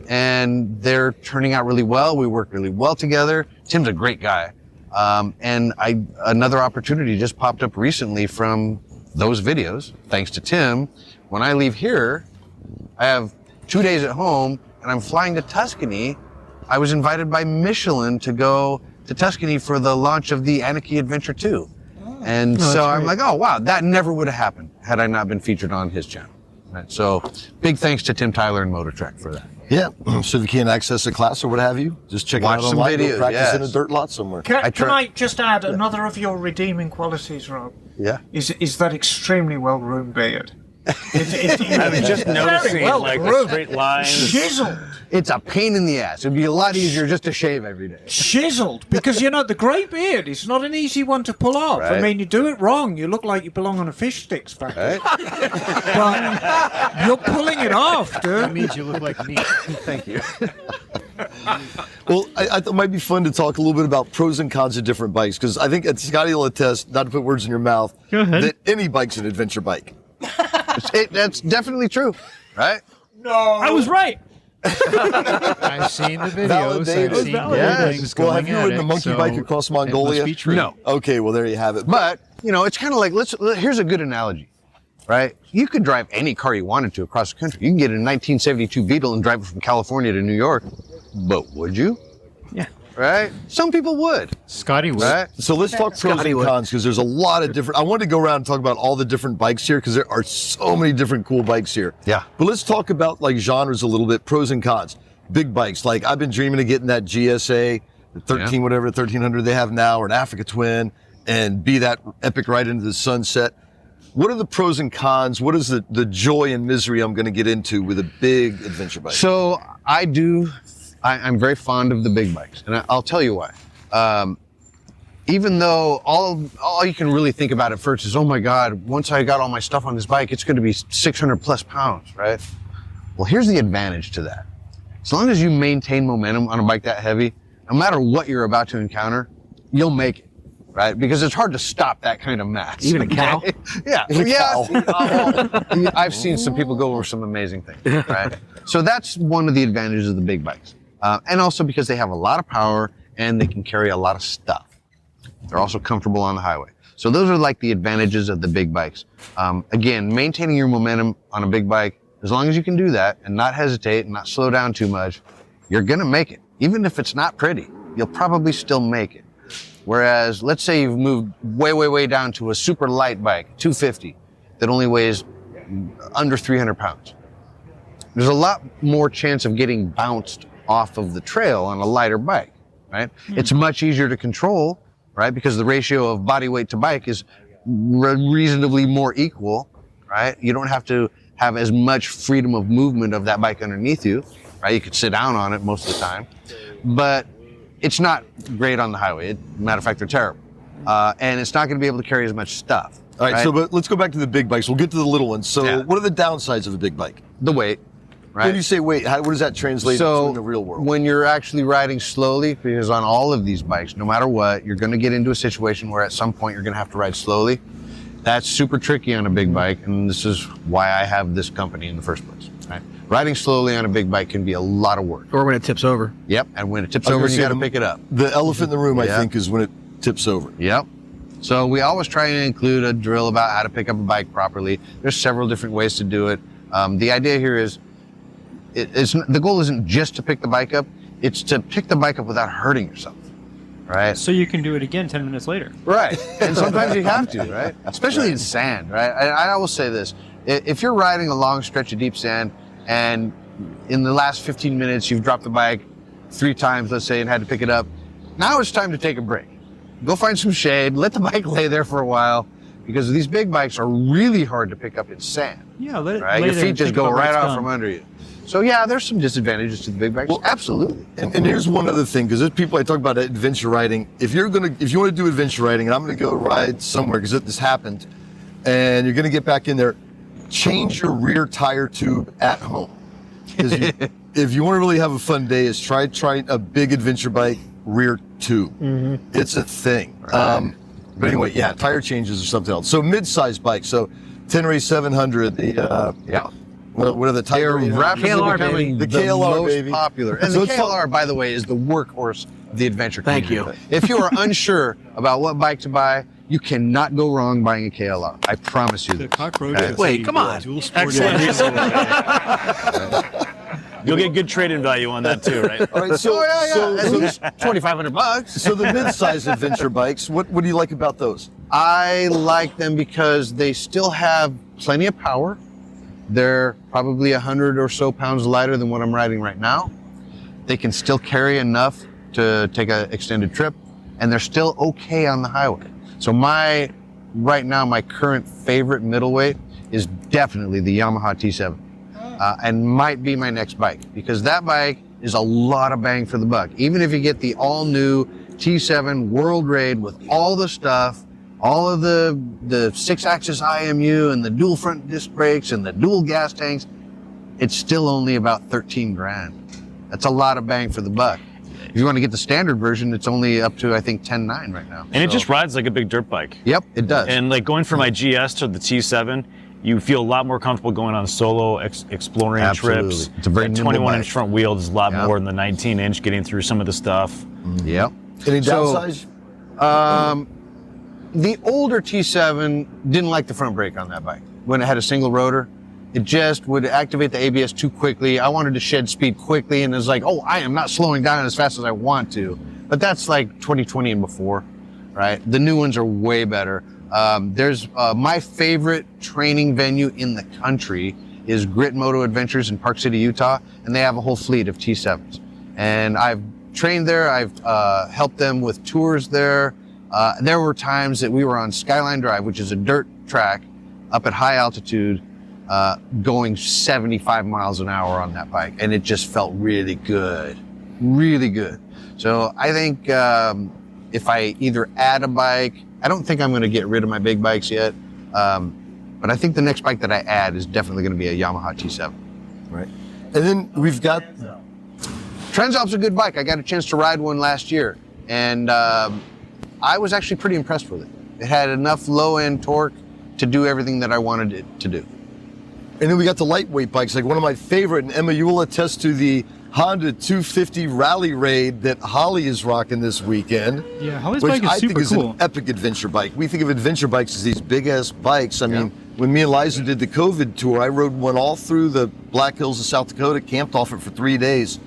And they're turning out really well. We work really well together. Tim's a great guy. And another opportunity just popped up recently from those videos, thanks to Tim. When I leave here, I have 2 days at home and I'm flying to Tuscany. I was invited by Michelin to go to Tuscany for the launch of the Anarchy Adventure 2. And so I'm like, oh, wow, that never would have happened had I not been featured on his channel. Right? So big thanks to Tim Tyler and Moto Trek for that. Yeah, so if you can't access a class or what have you, just check it out online, go practice in a dirt lot somewhere. Can I just add another of your redeeming qualities, Rob? Yeah. Is that extremely well-groomed beard. I was just noticing like the straight lines. Chiseled. It's a pain in the ass. It'd be a lot easier just to shave every day. Chiseled, because the grey beard is not an easy one to pull off. Right. I mean, you do it wrong, you look like you belong on a fish sticks back there. But you're pulling it off, dude. That means you look like me. Thank you. Well, I thought it might be fun to talk a little bit about pros and cons of different bikes, because I think Scotty will attest, not to put words in your mouth, that any bike's an adventure bike. That's definitely true, right? No. I was right. I've seen the videos. I've seen things Well, going have you ridden a monkey bike across Mongolia? It must be true. No. Okay, well, there you have it. But, it's kind of like, here's a good analogy, right? You could drive any car you wanted to across the country. You can get a 1972 Beetle and drive it from California to New York. But would you? Yeah. Right? Some people would. Scotty would. Right? So let's talk pros and cons, because there's a lot of different. I wanted to go around and talk about all the different bikes here, because there are so many different cool bikes here. Yeah. But let's talk about like genres a little bit, pros and cons. Big bikes, like I've been dreaming of getting that GSA, the 1300 they have now, or an Africa Twin, and be that epic ride into the sunset. What are the pros and cons? What is the joy and misery I'm going to get into with a big adventure bike? So I'm very fond of the big bikes, and I'll tell you why. Even though all you can really think about at first is, oh my God, once I got all my stuff on this bike, it's going to be 600 plus pounds, right? Well, here's the advantage to that. As long as you maintain momentum on a bike that heavy, no matter what you're about to encounter, you'll make it, right? Because it's hard to stop that kind of mass. Even a cow? Yeah. Yeah. I've seen some people go over some amazing things, right? So that's one of the advantages of the big bikes. And also because they have a lot of power and they can carry a lot of stuff. They're also comfortable on the highway. So those are like the advantages of the big bikes. Again, maintaining your momentum on a big bike, as long as you can do that and not hesitate and not slow down too much, you're going to make it. Even if it's not pretty, you'll probably still make it. Whereas, let's say you've moved way, way, way down to a super light bike, 250, that only weighs under 300 pounds. There's a lot more chance of getting bounced off of the trail on a lighter bike, right? It's much easier to control, right? Because the ratio of body weight to bike is reasonably more equal, right? You don't have to have as much freedom of movement of that bike underneath you, right? You could sit down on it most of the time, but it's not great on the highway. Matter of fact, they're terrible. and it's not going to be able to carry as much stuff. All right, so but let's go back to the big bikes. We'll get to the little ones. So what are the downsides of a big bike? The weight, right? When you say weight, what does that translate to in the real world? When you're actually riding slowly, because on all of these bikes, no matter what, you're going to get into a situation where at some point you're going to have to ride slowly. That's super tricky on a big bike, and this is why I have this company in the first place. Right? Riding slowly on a big bike can be a lot of work. Or when it tips over. Yep, and when it tips over, you got to pick it up. The elephant in the room, I think, is when it tips over. Yep. So we always try and include a drill about how to pick up a bike properly. There's several different ways to do it. The idea here is, the goal isn't just to pick the bike up, it's to pick the bike up without hurting yourself, right? So you can do it again 10 minutes later. Right, and sometimes you have to, right? Especially in sand, right? I will say this, if you're riding a long stretch of deep sand and in the last 15 minutes you've dropped the bike 3 times, let's say, and had to pick it up, now it's time to take a break. Go find some shade, let the bike lay there for a while, because these big bikes are really hard to pick up in sand. Yeah, let it right? lay Your there feet and just think go about right what's out done. from under you. So yeah, there's some disadvantages to the big bikes. Well, absolutely. And here's one other thing, because there's people I talk about adventure riding. If you want to do adventure riding, and I'm going to go ride somewhere because this happened, and you're going to get back in there, change your rear tire tube at home. Because if you want to really have a fun day, is try a big adventure bike rear tube. It's a thing. Right. But anyway, yeah, tire changes or something else. So mid-size bikes. So Tenere 700. What are the tire? KLR, baby. The KLR, most baby. popular. And So the KLR, by the way, is the workhorse of the adventure Thank community. If you are unsure about what bike to buy, you cannot go wrong buying a KLR. I promise you. The cockroach. Wait, come on. You'll get good trade-in value on that too, right? All right, so it's $2,500. So the mid-size adventure bikes, what do you like about those? I like them because they still have plenty of power. They're probably 100 or so pounds lighter than what I'm riding right now. They can still carry enough to take an extended trip, and they're still okay on the highway. So right now, my current favorite middleweight is definitely the Yamaha T7, and might be my next bike, because that bike is a lot of bang for the buck. Even if you get the all-new T7 World Raid with all the stuff, all of the 6-axis IMU and the dual front disc brakes and the dual gas tanks, it's still only about 13 grand. That's a lot of bang for the buck. If you want to get the standard version, it's only up to, I think, 10.9 right now. And it just rides like a big dirt bike. Yep, it does. And like going from my GS to the T7, you feel a lot more comfortable going on solo exploring Absolutely. trips. It's a very that nimble 21-inch bike. front wheel is a lot more than the 19-inch getting through some of the stuff. Yep. Any downsides? The older T7 didn't like the front brake on that bike. When it had a single rotor, it just would activate the ABS too quickly. I wanted to shed speed quickly, and it's like, oh, I am not slowing down as fast as I want to. But that's like 2020 and before, right? The new ones are way better. There's my favorite training venue in the country is Grit Moto Adventures in Park City, Utah, and they have a whole fleet of T7s. And I've trained there. I've helped them with tours there. There were times that we were on Skyline Drive, which is a dirt track up at high altitude, going 75 miles an hour on that bike. And it just felt really good, really good. So I think if I either add a bike, I don't think I'm going to get rid of my big bikes yet. But I think the next bike that I add is definitely going to be a Yamaha T7. Right. And then we've got... Transalp's a good bike. I got a chance to ride one last year. And I was actually pretty impressed with it. It had enough low-end torque to do everything that I wanted it to do. And then we got the lightweight bikes, like one of my favorite, and Emma, you will attest to the Honda 250 Rally Raid that Holly is rocking this weekend. Yeah, Holly's which bike is I super think is cool. an epic adventure bike. We think of adventure bikes as these big-ass bikes. I mean, when me and Liza did the COVID tour, I rode one all through the Black Hills of South Dakota, camped off it for 3 days.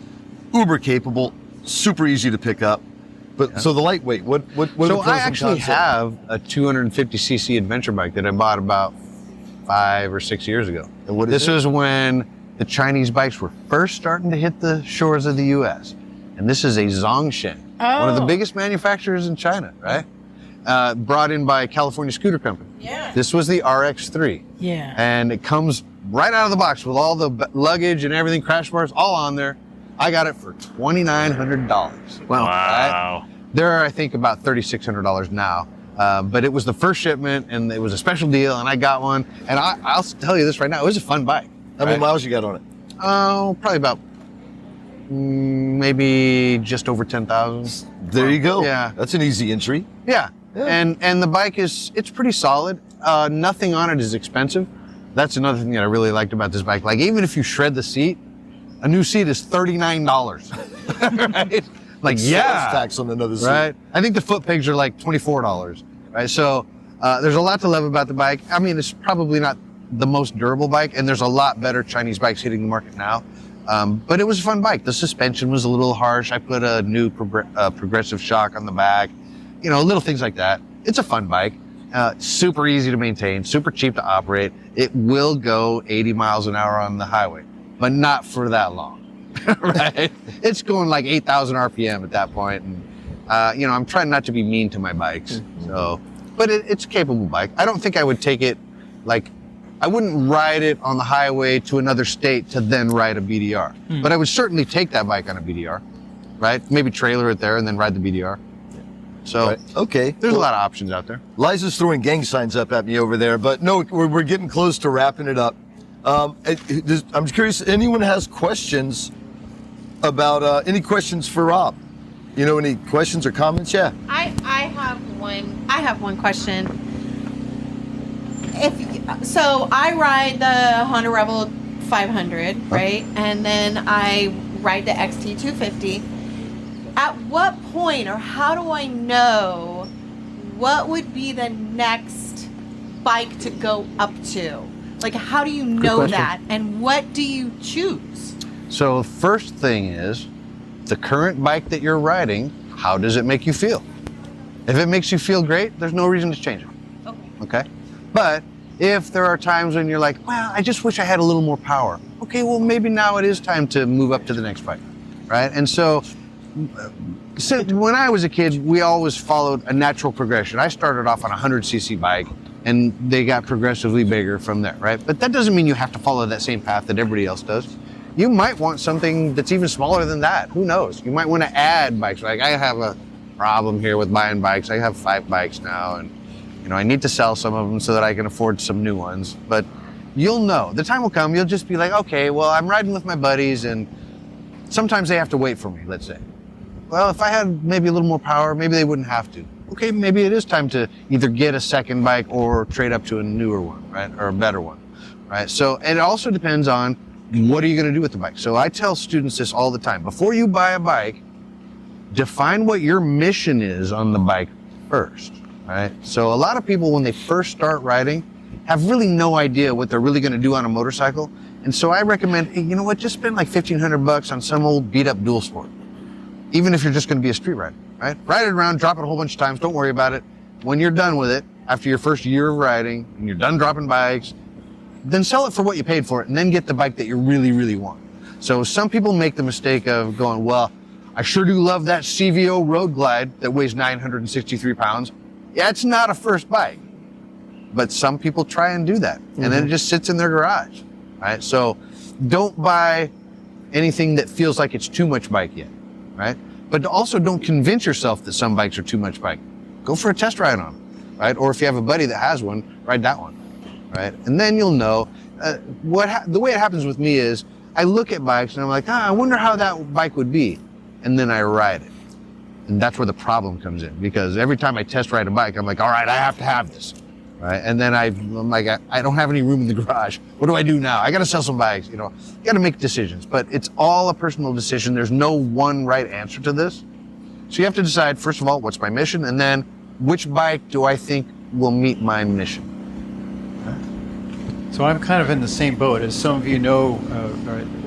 Uber capable, super easy to pick up. But so the lightweight, what are the pros I and actually cons? have a 250cc adventure bike that I bought about 5 or 6 years ago. And what is this it? was when the Chinese bikes were first starting to hit the shores of the U.S. And this is a Zongshen, one of the biggest manufacturers in China, right? Brought in by California Scooter Company. Yeah. This was the RX-3. Yeah. And it comes right out of the box with all the luggage and everything, crash bars, all on there. I got it for $2,900. Wow. Right? They're, I think, about $3,600 now. But it was the first shipment, and it was a special deal, and I got one. And I'll tell you this right now, it was a fun bike. How many miles you got on it? Oh, probably about maybe just over 10,000. There you go. Yeah. That's an easy entry. Yeah. And the bike it's pretty solid. Nothing on it is expensive. That's another thing that I really liked about this bike. Like, even if you shred the seat, a new seat is $39. Right? Like, Sales tax on another seat. Right? I think the foot pegs are like $24. Right? So there's a lot to love about the bike. I mean, it's probably not the most durable bike, and there's a lot better Chinese bikes hitting the market now. But it was a fun bike. The suspension was a little harsh. I put a new progressive shock on the back. You know, little things like that. It's a fun bike. Super easy to maintain, super cheap to operate. It will go 80 miles an hour on the highway, but not for that long. Right? It's going like 8,000 RPM at that point. And, you know, I'm trying not to be mean to my bikes. So, but it's a capable bike. I don't think I would take it, like, I wouldn't ride it on the highway to another state to then ride a BDR. But I would certainly take that bike on a BDR, right? Maybe trailer it there and then ride the BDR. So, okay. There's a lot of options out there. Liza's throwing gang signs up at me over there, but no, we're getting close to wrapping it up. I'm curious, anyone has questions about, any questions for Rob? You know, any questions or comments? Yeah. I have one question. So I ride the Honda Rebel 500, right? And then I ride the XT250. At what point, or how do I know what would be the next bike to go up to? Like, how do you know that? And what do you choose? So first thing is, the current bike that you're riding, how does it make you feel? If it makes you feel great, there's no reason to change it. Okay? But if there are times when you're like, well, I just wish I had a little more power. Okay, well, maybe now it is time to move up to the next bike, right? And so when I was a kid, we always followed a natural progression. I started off on a 100cc bike, and they got progressively bigger from there, right? But that doesn't mean you have to follow that same path that everybody else does. You might want something that's even smaller than that. Who knows? You might want to add bikes. Like, I have a problem here with buying bikes. I have 5 bikes now, and you know, I need to sell some of them so that I can afford some new ones. But you'll know. The time will come, you'll just be like, okay, well, I'm riding with my buddies, and sometimes they have to wait for me, let's say. Well, if I had maybe a little more power, maybe they wouldn't have to. Okay, maybe it is time to either get a second bike or trade up to a newer one, right? Or a better one, right? So, and it also depends on what are you going to do with the bike. So I tell students this all the time. Before you buy a bike, define what your mission is on the bike first, right? So a lot of people, when they first start riding, have really no idea what they're really going to do on a motorcycle. And so I recommend, hey, you know what, just spend like $1,500 on some old beat up dual sport. Even if you're just going to be a street rider, right? Ride it around, drop it a whole bunch of times. Don't worry about it. When you're done with it, after your first year of riding, and you're done dropping bikes, then sell it for what you paid for it, and then get the bike that you really, really want. So some people make the mistake of going, well, I sure do love that CVO Road Glide that weighs 963 pounds. Yeah, it's not a first bike. But some people try and do that, and then it just sits in their garage, right? So don't buy anything that feels like it's too much bike yet, right? But also don't convince yourself that some bikes are too much bike. Go for a test ride on them, right? Or if you have a buddy that has one, ride that one, right? And then you'll know. The way it happens with me is I look at bikes and I'm like, I wonder how that bike would be. And then I ride it. And that's where the problem comes in, because every time I test ride a bike, I'm like, all right, I have to have this, right? And then I'm like, I don't have any room in the garage. What do I do now? I got to sell some bikes, you know. You got to make decisions, but it's all a personal decision. There's no one right answer to this. So you have to decide, first of all, what's my mission? And then which bike do I think will meet my mission? So I'm kind of in the same boat as some of you know,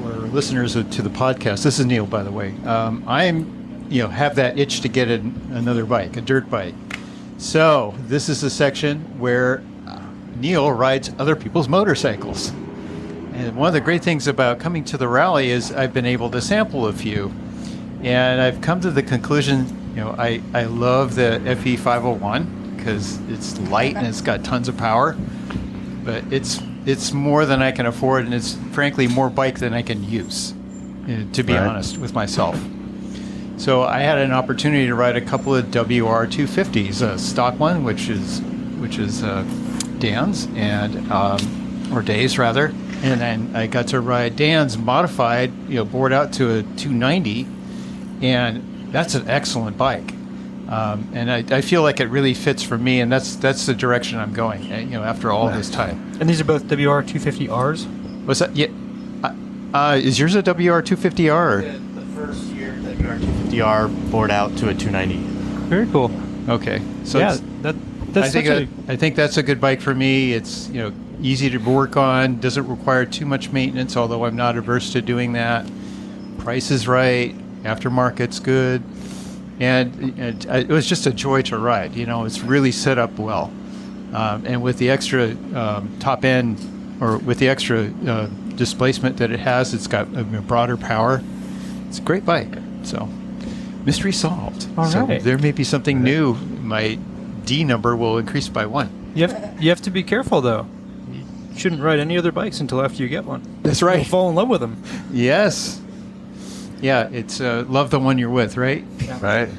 or listeners to the podcast. This is Neil, by the way. Have that itch to get another bike, a dirt bike. So this is the section where Neil rides other people's motorcycles. And one of the great things about coming to the rally is I've been able to sample a few. And I've come to the conclusion, I love the FE 501 because it's light and it's got tons of power. But it's more than I can afford, and it's frankly more bike than I can use, to be honest with myself. So I had an opportunity to ride a couple of WR250s, a stock one, which is Dan's, and or Dave's rather, and then I got to ride Dan's modified, bored out to a 290, and that's an excellent bike. And I feel like it really fits for me, and that's the direction I'm going. After all this time. And these are both WR250Rs. What's that? Yeah. Is yours a WR250R? Or? The first year WR250R bored out to a 290. Very cool. Okay. So yeah, I think that's a good bike for me. It's easy to work on. Doesn't require too much maintenance, although I'm not averse to doing that. Price is right. Aftermarket's good. And it was just a joy to ride. It's really set up well. And with the extra top end, or with the extra displacement that it has, it's got a broader power. It's a great bike. So, mystery solved. All so right. there may be something new. My D number will increase by 1. You have to be careful, though. You shouldn't ride any other bikes until after you get one. That's right. You'll fall in love with them. Yes. Yeah, it's love the one you're with, right? Yeah. Right.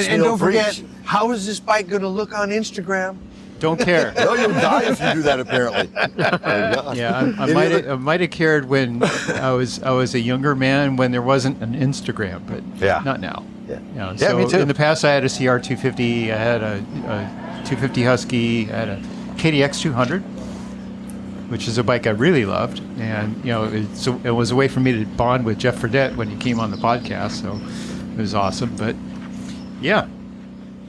And don't forget, how is this bike going to look on Instagram? Don't care. No, you'll die if you do that, apparently. Yeah, I might have cared when I was a younger man, when there wasn't an Instagram, but not now. Yeah. So me too. in the past, I had a CR250, I had a 250 Husky, I had a KDX 200, which is a bike I really loved, and it was a way for me to bond with Jeff Fredette when he came on the podcast, so it was awesome. But yeah.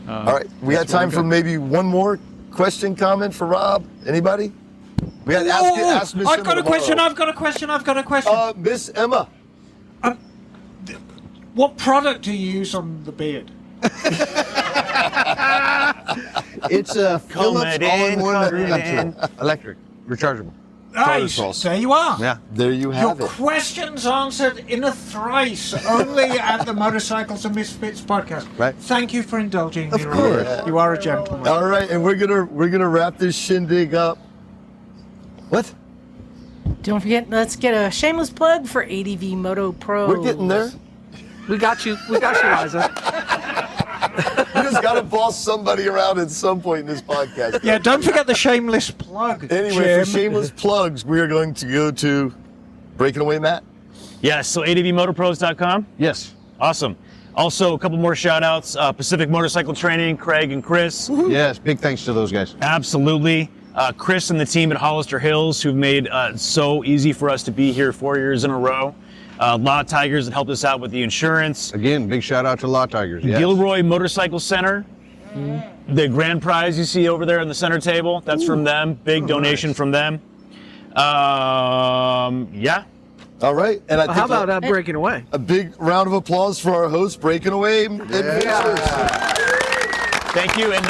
All right, we got time for maybe one more question, comment for Rob. Anybody? We got to ask Miss Emma. I've got a question. Miss Emma. What product do you use on the beard? It's a Philips all-in-one electric, rechargeable. Nice. There you are. Yeah. There you have Your it. questions answered in a thrice, only at the Motorcycles and Misfits podcast. Right. Thank you for indulging me. Of course. Rob. You are a gentleman. All right, and we're gonna wrap this shindig up. What? Don't forget, let's get a shameless plug for ADV Moto Pros. We're getting there. We got you, Liza. You just got to boss somebody around at some point in this podcast. Yeah, don't forget the shameless plug. Anyway, Jim. for shameless plugs, we are going to go to Breaking Away, Matt. Yes, so advmotopros.com? Yes. Awesome. Also, a couple more shout outs. Pacific Motorcycle Training, Craig and Chris. Yes, big thanks to those guys. Absolutely. Chris and the team at Hollister Hills, who've made it so easy for us to be here 4 years in a row. Law Tigers that helped us out with the insurance. Again, big shout out to Law Tigers. Yes. Gilroy Motorcycle Center. The grand prize you see over there on the center table, that's from them. Big donation from them. Yeah. All right. And I think how about Breaking Away? A big round of applause for our host, Breaking Away. Thank you. And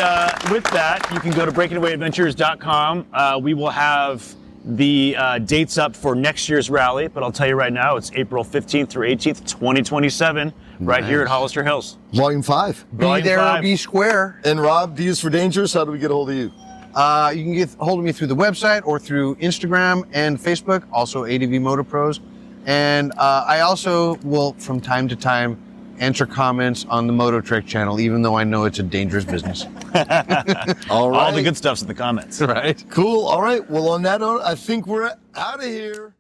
with that, you can go to breakingawayadventures.com. We will have the dates up for next year's rally, but I'll tell you right now, it's April 15th through 18th, 2027, right here at Hollister Hills. Volume 5. Be there or be square. And Rob, D is for Dangerous. How do we get a hold of you? You can get hold of me through the website or through Instagram and Facebook, also ADV Moto Pros. And I also will, from time to time, answer comments on the Moto Trek channel, even though I know it's a dangerous business. All right. All the good stuff's in the comments. Right. Cool. All right. Well, on that note, I think we're out of here.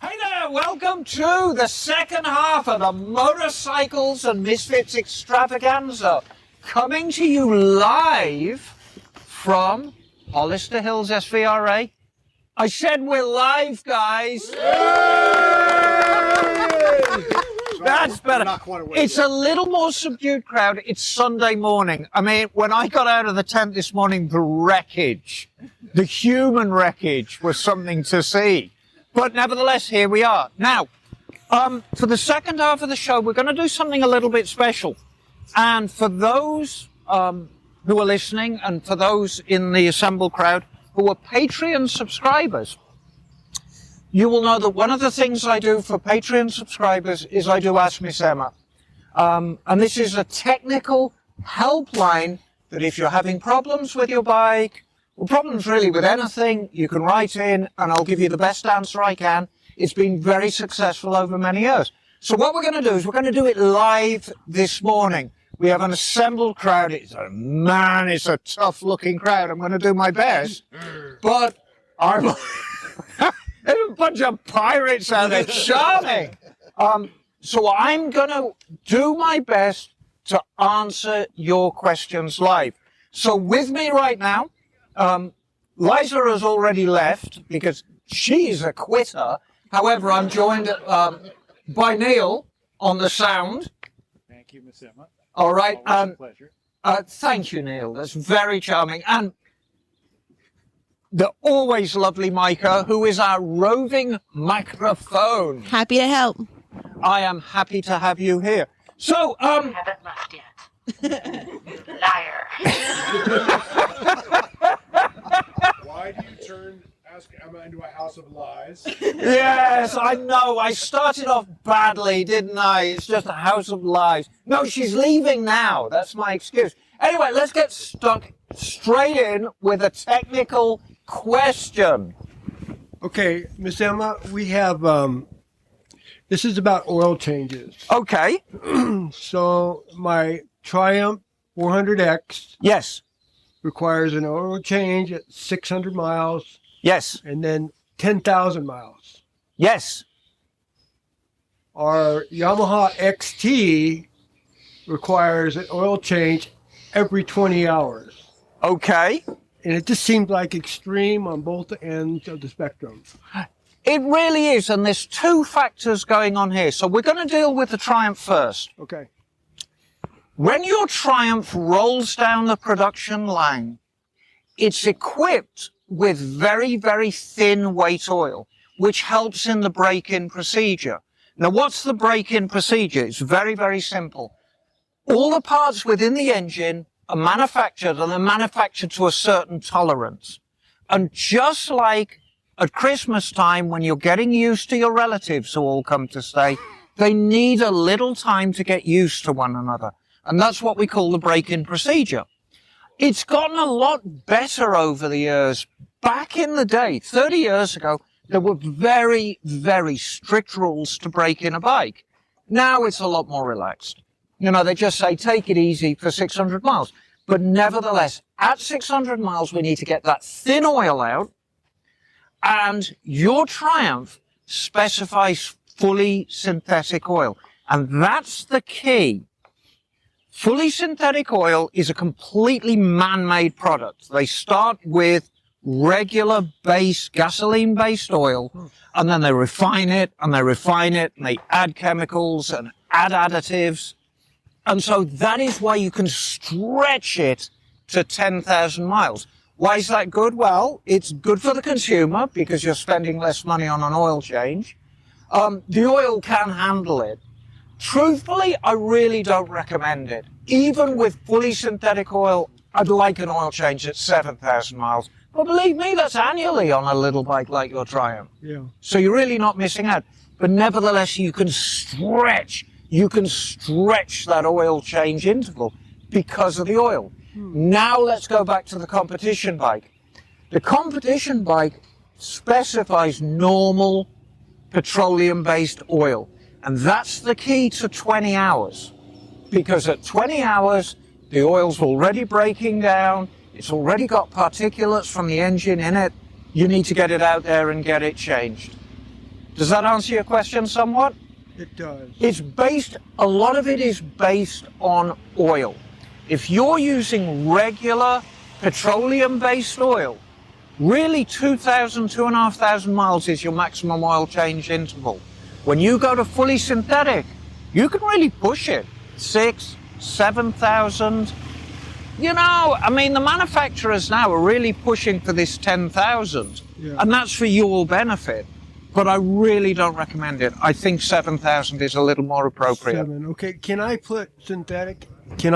Hey there, welcome to the second half of the Motorcycles and Misfits Extravaganza, coming to you live from Hollister Hills SVRA. I said we're live, guys. That's better. It's a little more subdued crowd. It's Sunday morning. I mean, when I got out of the tent this morning, the wreckage, the human wreckage was something to see. But nevertheless, here we are. Now, for the second half of the show, we're going to do something a little bit special. And for those who are listening and for those in the assembled crowd who are Patreon subscribers, you will know that one of the things I do for Patreon subscribers is I do Ask Miss Emma. And this is a technical helpline that if you're having problems with your bike, or problems really with anything, you can write in and I'll give you the best answer I can. It's been very successful over many years. So what we're going to do is we're going to do it live this morning. We have an assembled crowd. It's a tough looking crowd. I'm going to do my best, but there's a bunch of pirates out there. Charming. So I'm going to do my best to answer your questions live. So with me right now, Liza has already left because she's a quitter. However, I'm joined by Neil on the sound. Thank you, Miss Emma. All right. Always a pleasure. Thank you, Neil. That's very charming. And the always lovely Micah, who is our roving microphone. Happy to help. I am happy to have you here. So, haven't left yet. Liar. Why do you turn Ask Emma into a house of lies? Yes, I know. I started off badly, didn't I? It's just a house of lies. No, she's leaving now. That's my excuse. Anyway, let's get stuck straight in with a technical question. Okay, Miss Emma, we have, this is about oil changes. Okay. So my Triumph 400X. Yes. Requires an oil change at 600 miles. Yes. And then 10,000 miles. Yes. Our Yamaha XT requires an oil change every 20 hours. Okay. And it just seems like extreme on both ends of the spectrum. It really is, and there's two factors going on here. So we're going to deal with the Triumph first. Okay. When your Triumph rolls down the production line, it's equipped with very, very thin weight oil, which helps in the break-in procedure. Now, what's the break-in procedure? It's very, very simple. All the parts within the engine are manufactured, and they're manufactured to a certain tolerance. And just like at Christmas time, when you're getting used to your relatives who all come to stay, they need a little time to get used to one another. And that's what we call the break-in procedure. It's gotten a lot better over the years. Back in the day, 30 years ago, there were very, very strict rules to break in a bike. Now it's a lot more relaxed. You know, they just say, take it easy for 600 miles. But nevertheless, at 600 miles, we need to get that thin oil out. And your Triumph specifies fully synthetic oil. And that's the key. Fully synthetic oil is a completely man-made product. They start with regular gasoline-based oil, and then they refine it, and they refine it, and they add chemicals and add additives. And so that is why you can stretch it to 10,000 miles. Why is that good? Well, it's good for the consumer because you're spending less money on an oil change. The oil can handle it. Truthfully, I really don't recommend it. Even with fully synthetic oil, I'd like an oil change at 7,000 miles. But believe me, that's annually on a little bike like your Triumph. Yeah. So you're really not missing out. But nevertheless, you can stretch that oil change interval because of the oil. Now let's go back to the competition bike. The competition bike specifies normal petroleum-based oil. And that's the key to 20 hours. Because at 20 hours, the oil's already breaking down. It's already got particulates from the engine in it. You need to get it out there and get it changed. Does that answer your question somewhat? It does. A lot of it is based on oil. If you're using regular petroleum-based oil, really 2,500 miles is your maximum oil change interval. When you go to fully synthetic, you can really push it. 6,000, 7,000. You know, I mean, the manufacturers now are really pushing for this 10,000. Yeah. And that's for your benefit. But I really don't recommend it. I think 7,000 is a little more appropriate. 7. Okay. Can I put synthetic in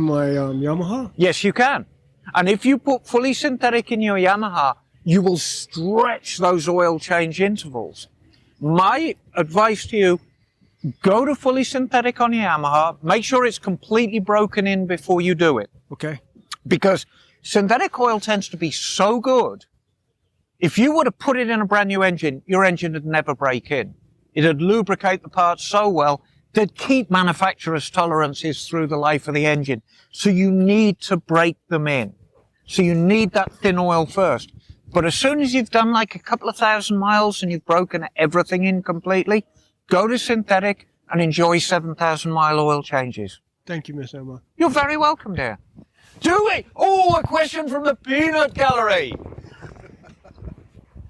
my Yamaha? Yes, you can. And if you put fully synthetic in your Yamaha, you will stretch those oil change intervals. My advice to you, go to fully synthetic on your Yamaha. Make sure it's completely broken in before you do it. Okay. Because synthetic oil tends to be so good. If you were to put it in a brand new engine, your engine would never break in. It'd lubricate the parts so well, they'd keep manufacturer's tolerances through the life of the engine. So you need to break them in. So you need that thin oil first. But as soon as you've done like a couple of thousand miles and you've broken everything in completely, go to synthetic and enjoy 7,000 mile oil changes. Thank you, Miss Emma. You're very welcome, dear. Do it! Oh, a question from the peanut gallery.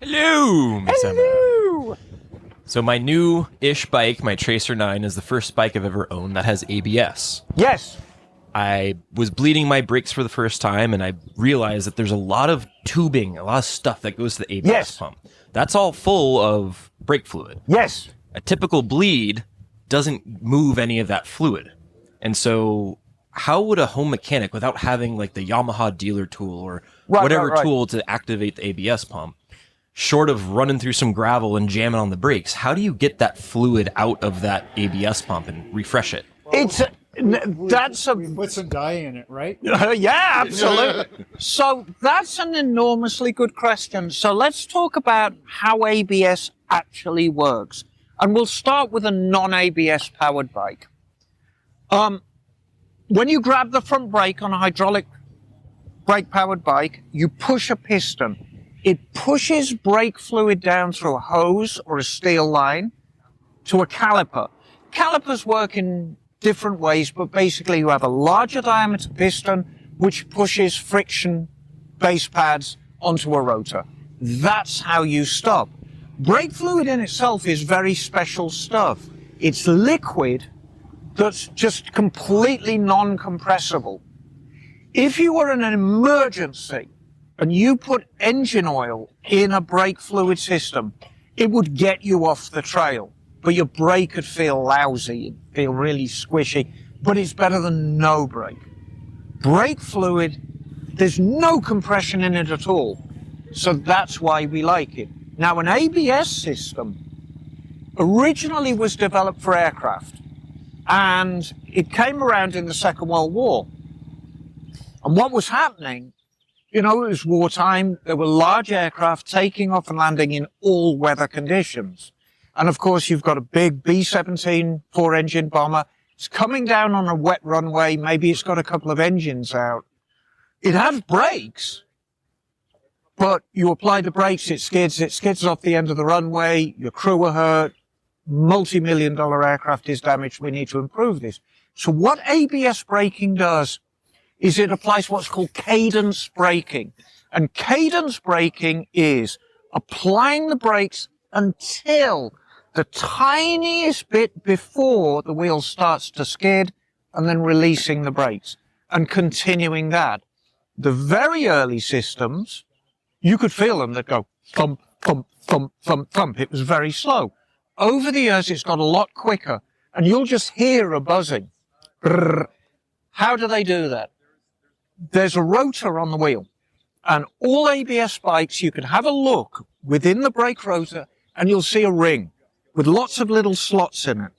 Hello, Miss Emma. So my new-ish bike, my Tracer 9, is the first bike I've ever owned that has ABS. Yes. I was bleeding my brakes for the first time, and I realized that there's a lot of tubing, a lot of stuff that goes to the ABS pump. That's all full of brake fluid. Yes. A typical bleed doesn't move any of that fluid. And so how would a home mechanic, without having like the Yamaha dealer tool or whatever tool to activate the ABS pump, short of running through some gravel and jamming on the brakes, how do you get that fluid out of that ABS pump and refresh it? We put some dye in it, right? Yeah, absolutely. So that's an enormously good question. So let's talk about how ABS actually works. And we'll start with a non-ABS powered bike. When you grab the front brake on a hydraulic brake powered bike, you push a piston. It pushes brake fluid down through a hose or a steel line to a caliper. Calipers work in different ways, but basically you have a larger diameter piston which pushes friction base pads onto a rotor. That's how you stop. Brake fluid in itself is very special stuff. It's liquid that's just completely non-compressible. If you were in an emergency and you put engine oil in a brake fluid system, it would get you off the trail. But your brake would feel lousy, it'd feel really squishy, but it's better than no brake. Brake fluid, there's no compression in it at all. So that's why we like it. Now, an ABS system originally was developed for aircraft, and it came around in the Second World War. And what was happening, you know, it was wartime, there were large aircraft taking off and landing in all weather conditions. And of course, you've got a big B-17 four-engine bomber. It's coming down on a wet runway. Maybe it's got a couple of engines out. It has brakes, but you apply the brakes, it skids off the end of the runway. Your crew are hurt. Multi-million-dollar aircraft is damaged. We need to improve this. So what ABS braking does is it applies what's called cadence braking. And cadence braking is applying the brakes until the tiniest bit before the wheel starts to skid, and then releasing the brakes and continuing that. The very early systems, you could feel them that go thump, thump, thump, thump, thump. It was very slow. Over the years, it's got a lot quicker, and you'll just hear a buzzing. Brrr. How do they do that? There's a rotor on the wheel, and all ABS bikes, you can have a look within the brake rotor, and you'll see a ring with lots of little slots in it.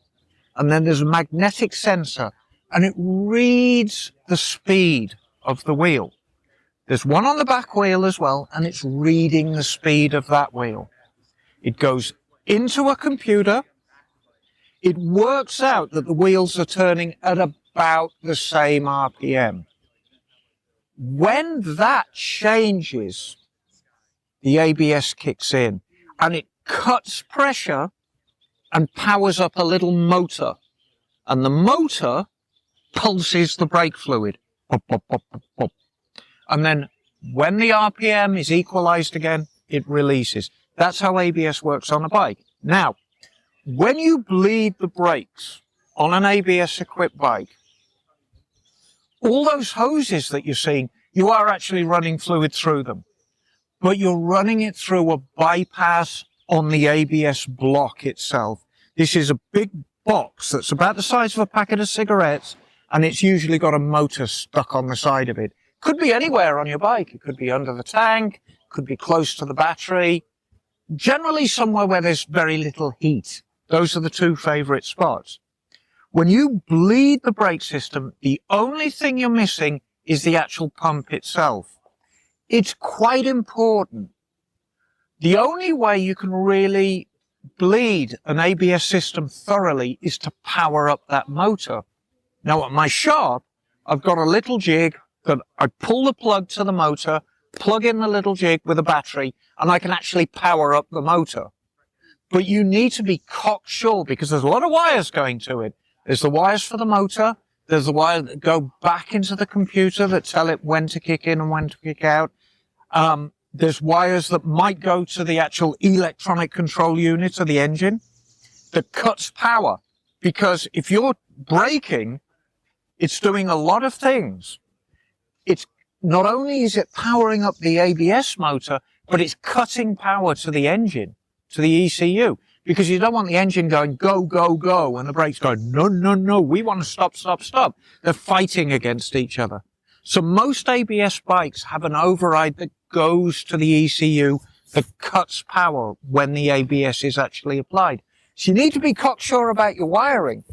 And then there's a magnetic sensor, and it reads the speed of the wheel. There's one on the back wheel as well, and it's reading the speed of that wheel. It goes into a computer. It works out that the wheels are turning at about the same RPM. When that changes, the ABS kicks in, and it cuts pressure and powers up a little motor. And the motor pulses the brake fluid. Pop, pop, pop, pop, pop. And then when the RPM is equalized again, it releases. That's how ABS works on a bike. Now, when you bleed the brakes on an ABS-equipped bike, all those hoses that you're seeing, you are actually running fluid through them. But you're running it through a bypass on the ABS block itself. This is a big box that's about the size of a packet of cigarettes, and it's usually got a motor stuck on the side of it. Could be anywhere on your bike. It could be under the tank, could be close to the battery, generally somewhere where there's very little heat. Those are the two favorite spots. When you bleed the brake system, the only thing you're missing is the actual pump itself. It's quite important. The only way you can really bleed an ABS system thoroughly is to power up that motor. Now at my shop, I've got a little jig that I pull the plug to the motor, plug in the little jig with a battery, and I can actually power up the motor. But you need to be cocksure because there's a lot of wires going to it. There's the wires for the motor. There's the wires that go back into the computer that tell it when to kick in and when to kick out. There's wires that might go to the actual electronic control unit of the engine that cuts power. Because if you're braking, it's doing a lot of things. It's not only is it powering up the ABS motor, but it's cutting power to the engine, to the ECU. Because you don't want the engine going, go, go, go, and the brakes going, no, no, no, we want to stop, stop, stop. They're fighting against each other. So most ABS bikes have an override that goes to the ECU that cuts power when the ABS is actually applied. So you need to be cocksure about your wiring.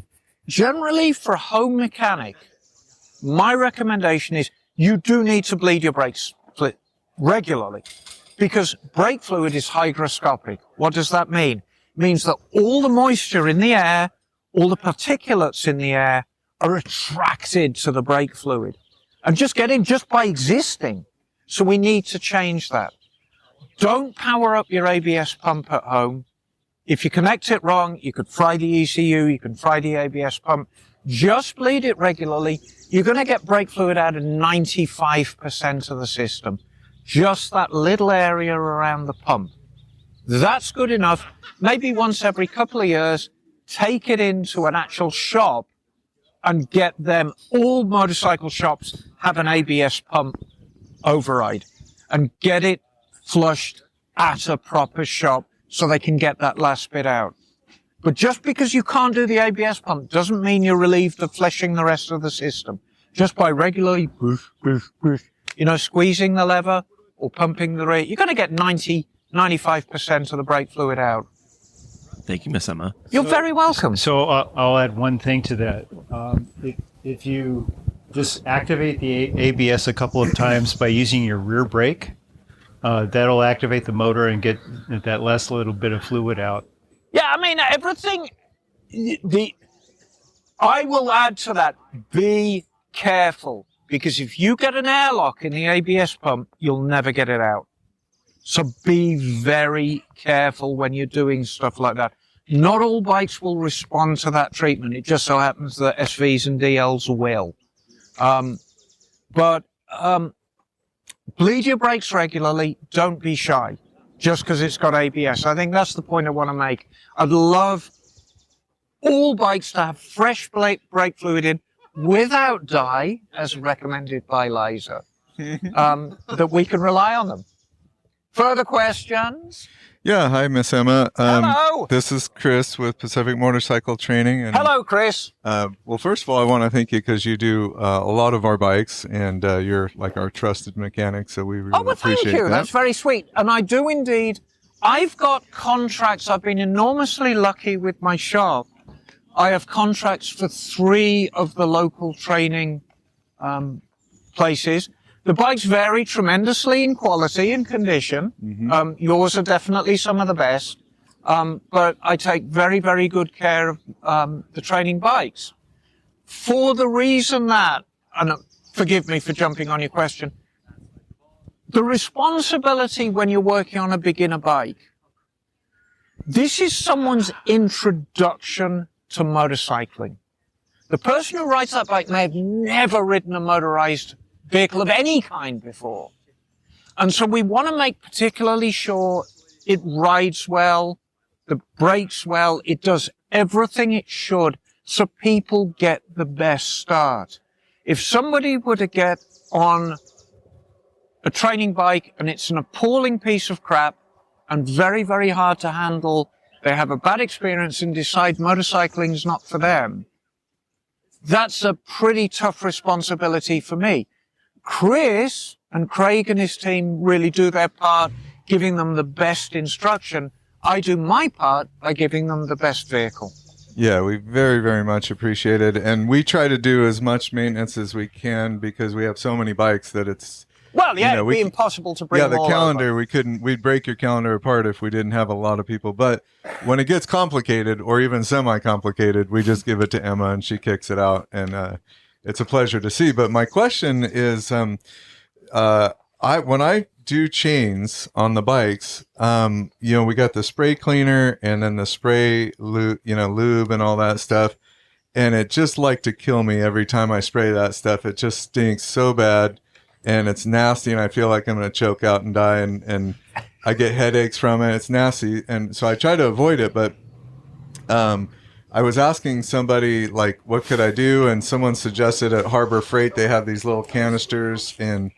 Generally, for a home mechanic, my recommendation is you do need to bleed your brakes regularly because brake fluid is hygroscopic. What does that mean? It means that all the moisture in the air, all the particulates in the air are attracted to the brake fluid and just get in just by existing. So we need to change that. Don't power up your ABS pump at home. If you connect it wrong, you could fry the ECU, you can fry the ABS pump. Just bleed it regularly. You're going to get brake fluid out of 95% of the system. Just that little area around the pump. That's good enough. Maybe once every couple of years, take it into an actual shop and get them. All motorcycle shops have an ABS pump override and get it flushed at a proper shop so they can get that last bit out. But just because you can't do the ABS pump doesn't mean you're relieved of flushing the rest of the system. Just by regularly, squeezing the lever or pumping the rate, you're going to get 95% of the brake fluid out. Thank you, Miss Emma. You're very welcome. So I'll add one thing to that. If you just activate the ABS a couple of times by using your rear brake, that'll activate the motor and get that last little bit of fluid out. Yeah, I mean, everything, I will add to that, be careful, because if you get an airlock in the ABS pump, you'll never get it out. So be very careful when you're doing stuff like that. Not all bikes will respond to that treatment. It just so happens that SVs and DLs will. But bleed your brakes regularly. Don't be shy just because it's got ABS. I think that's the point I want to make. I'd love all bikes to have fresh brake fluid in without dye, as recommended by Liza, that we can rely on them. Further questions? Yeah, hi, Miss Emma. Hello. This is Chris with Pacific Motorcycle Training. And, hello, Chris. Well, first of all, I want to thank you because you do a lot of our bikes, and you're like our trusted mechanic, so we really appreciate thank you. that. That's very sweet. And I do indeed. I've got contracts. I've been enormously lucky with my shop. I have contracts for 3 of the local training places. The bikes vary tremendously in quality and condition. Mm-hmm. Yours are definitely some of the best. But I take very, very good care of the training bikes. For the reason that, and forgive me for jumping on your question, the responsibility when you're working on a beginner bike, this is someone's introduction to motorcycling. The person who rides that bike may have never ridden a motorized vehicle of any kind before. And so we want to make particularly sure it rides well, it brakes well, it does everything it should so people get the best start. If somebody were to get on a training bike and it's an appalling piece of crap and very, very hard to handle, they have a bad experience and decide motorcycling is not for them, that's a pretty tough responsibility for me. Chris and Craig and his team really do their part, giving them the best instruction. I do my part by giving them the best vehicle. Yeah, we very, very much appreciate it. And we try to do as much maintenance as we can because we have so many bikes that it's Well, yeah, you know, it'd be impossible to bring Yeah, them the all calendar, over. we'd break your calendar apart if we didn't have a lot of people. But when it gets complicated or even semi-complicated, we just give it to Emma and she kicks it out. And it's a pleasure to see. But my question is, when I do chains on the bikes, you know, we got the spray cleaner and then the spray lube, you know, lube and all that stuff. And it just like to kill me every time I spray that stuff. It just stinks so bad and it's nasty and I feel like I'm going to choke out and die and I get headaches from it. It's nasty. And so I try to avoid it, but I was asking somebody like, what could I do? And someone suggested at Harbor Freight, they have these little canisters and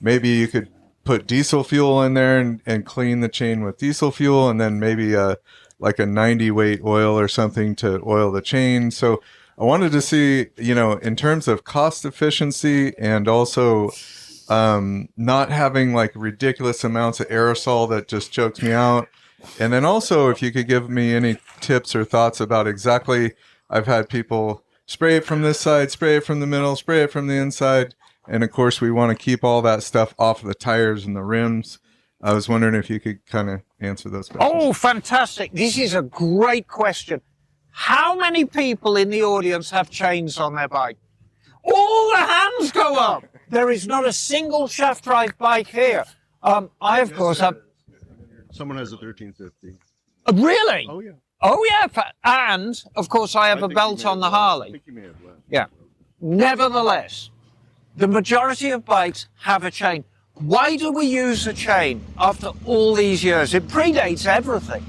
maybe you could put diesel fuel in there and clean the chain with diesel fuel and then maybe like a 90 weight oil or something to oil the chain. So I wanted to see, you know, in terms of cost efficiency and also not having like ridiculous amounts of aerosol that just chokes me out. And then also if you could give me any tips or thoughts about exactly, I've had people spray it from this side, spray it from the middle, spray it from the inside. And of course we want to keep all that stuff off of the tires and the rims. I was wondering if you could kind of answer those questions. Oh, fantastic. This is a great question. How many people in the audience have chains on their bike? All the hands go up. There is not a single shaft drive bike here. I, of course, have... Someone has a 1350. Really? Oh, yeah. Oh, yeah. And, of course, I have a belt on the Harley. I think you may have left. Yeah. Nevertheless, the majority of bikes have a chain. Why do we use a chain after all these years? It predates everything.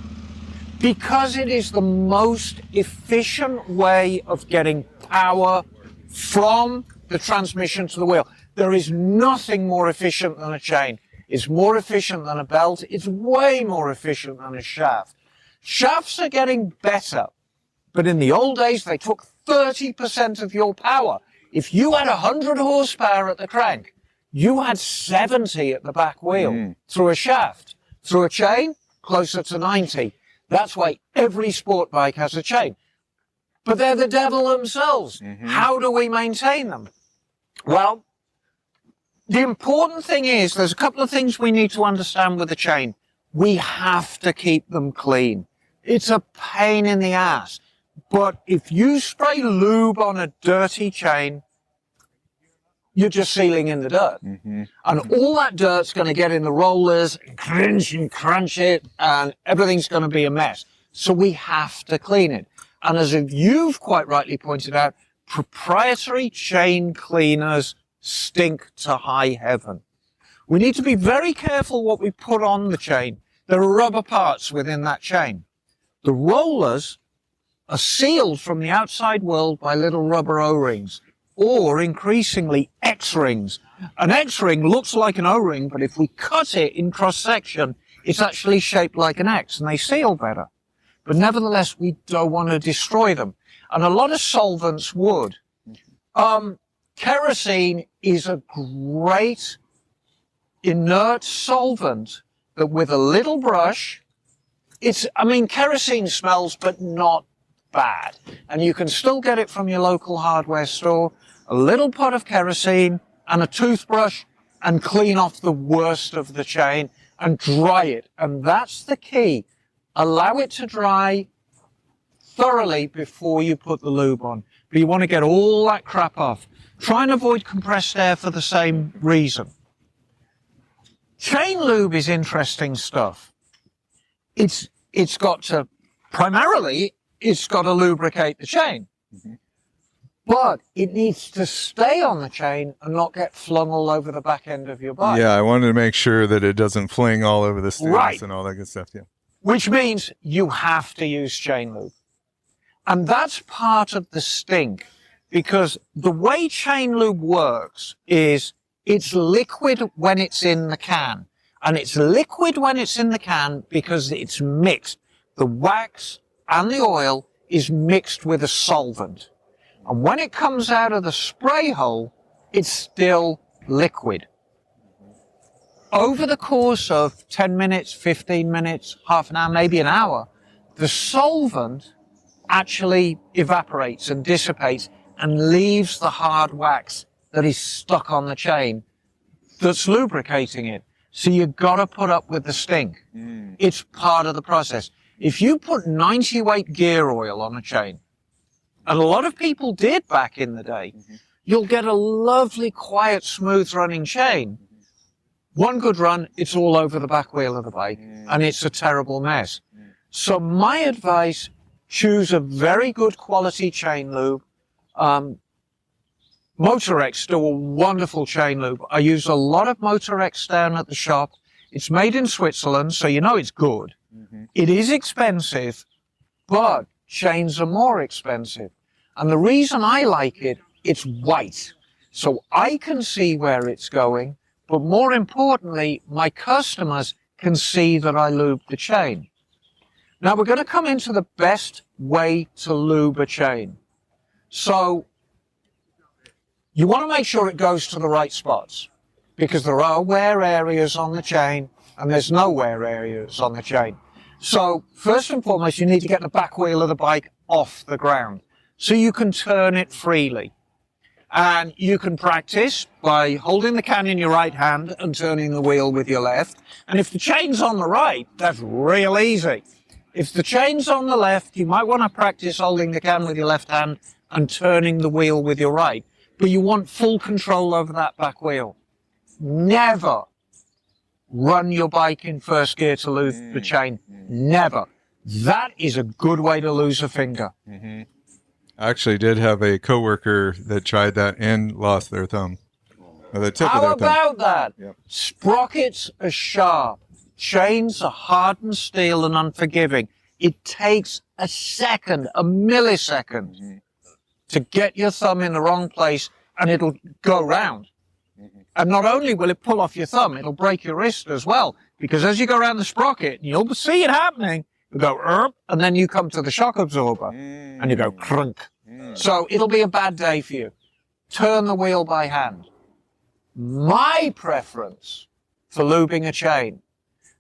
Because it is the most efficient way of getting power from the transmission to the wheel. There is nothing more efficient than a chain. It's more efficient than a belt. It's way more efficient than a shaft. Shafts are getting better, but in the old days, they took 30% of your power. If you had 100 horsepower at the crank, you had 70 at the back wheel through a shaft. Through a chain, closer to 90. That's why every sport bike has a chain. But they're the devil themselves. How do we maintain them? Well, the important thing is, there's a couple of things we need to understand with the chain. We have to keep them clean. It's a pain in the ass. But if you spray lube on a dirty chain, you're just sealing in the dirt. And all that dirt's going to get in the rollers, and crunch it, and everything's going to be a mess. So we have to clean it. And as you've quite rightly pointed out, proprietary chain cleaners stink to high heaven. We need to be very careful what we put on the chain. There are rubber parts within that chain. The rollers are sealed from the outside world by little rubber O-rings, or increasingly X-rings. An X-ring looks like an O-ring, but if we cut it in cross-section, it's actually shaped like an X, and they seal better. But nevertheless, we don't want to destroy them. And a lot of solvents would. Kerosene is a great inert solvent that with a little brush, kerosene smells, but not bad. And you can still get it from your local hardware store. A little pot of kerosene and a toothbrush and clean off the worst of the chain and dry it. And that's the key. Allow it to dry thoroughly before you put the lube on. But you want to get all that crap off. Try and avoid compressed air for the same reason. Chain lube is interesting stuff. It's got to lubricate the chain. But it needs to stay on the chain and not get flung all over the back end of your bike. Yeah, I wanted to make sure that it doesn't fling all over the steers and all that good stuff. Yeah. Which means you have to use chain lube. And that's part of the stink, because the way chain lube works is it's liquid when it's in the can. And it's liquid when it's in the can because it's mixed. The wax and the oil is mixed with a solvent. And when it comes out of the spray hole, it's still liquid. Over the course of 10 minutes, 15 minutes, half an hour, maybe an hour, the solvent actually evaporates and dissipates and leaves the hard wax that is stuck on the chain that's lubricating it. So you've got to put up with the stink. It's part of the process. If you put 90 weight gear oil on a chain, and a lot of people did back in the day, you'll get a lovely, quiet, smooth running chain. One good run, it's all over the back wheel of the bike, and it's a terrible mess. So my advice, choose a very good quality chain lube. Motorex do a wonderful chain lube. I use a lot of Motorex down at the shop. It's made in Switzerland, so you know it's good. It is expensive, but chains are more expensive. And the reason I like it, it's white. So I can see where it's going, but more importantly, my customers can see that I lube the chain. Now we're going to come into the best way to lube a chain. So you want to make sure it goes to the right spots, because there are wear areas on the chain and there's no wear areas on the chain. So first and foremost, you need to get the back wheel of the bike off the ground so you can turn it freely. And you can practice by holding the can in your right hand and turning the wheel with your left. And if the chain's on the right, that's real easy. If the chain's on the left, you might want to practice holding the can with your left hand and turning the wheel with your right. But you want full control over that back wheel. Never run your bike in first gear to lose the chain. Never. That is a good way to lose a finger. I actually did have a coworker that tried that and lost their thumb. Or the tip of How their thumb. about that? Yep. Sprockets are sharp. Chains are hardened steel and unforgiving. It takes a second, a millisecond, to get your thumb in the wrong place, and it'll go round. And not only will it pull off your thumb, it'll break your wrist as well. Because as you go around the sprocket, you'll see it happening. You go, and then you come to the shock absorber, and you go, crunk. So it'll be a bad day for you. Turn the wheel by hand. My preference for lubing a chain,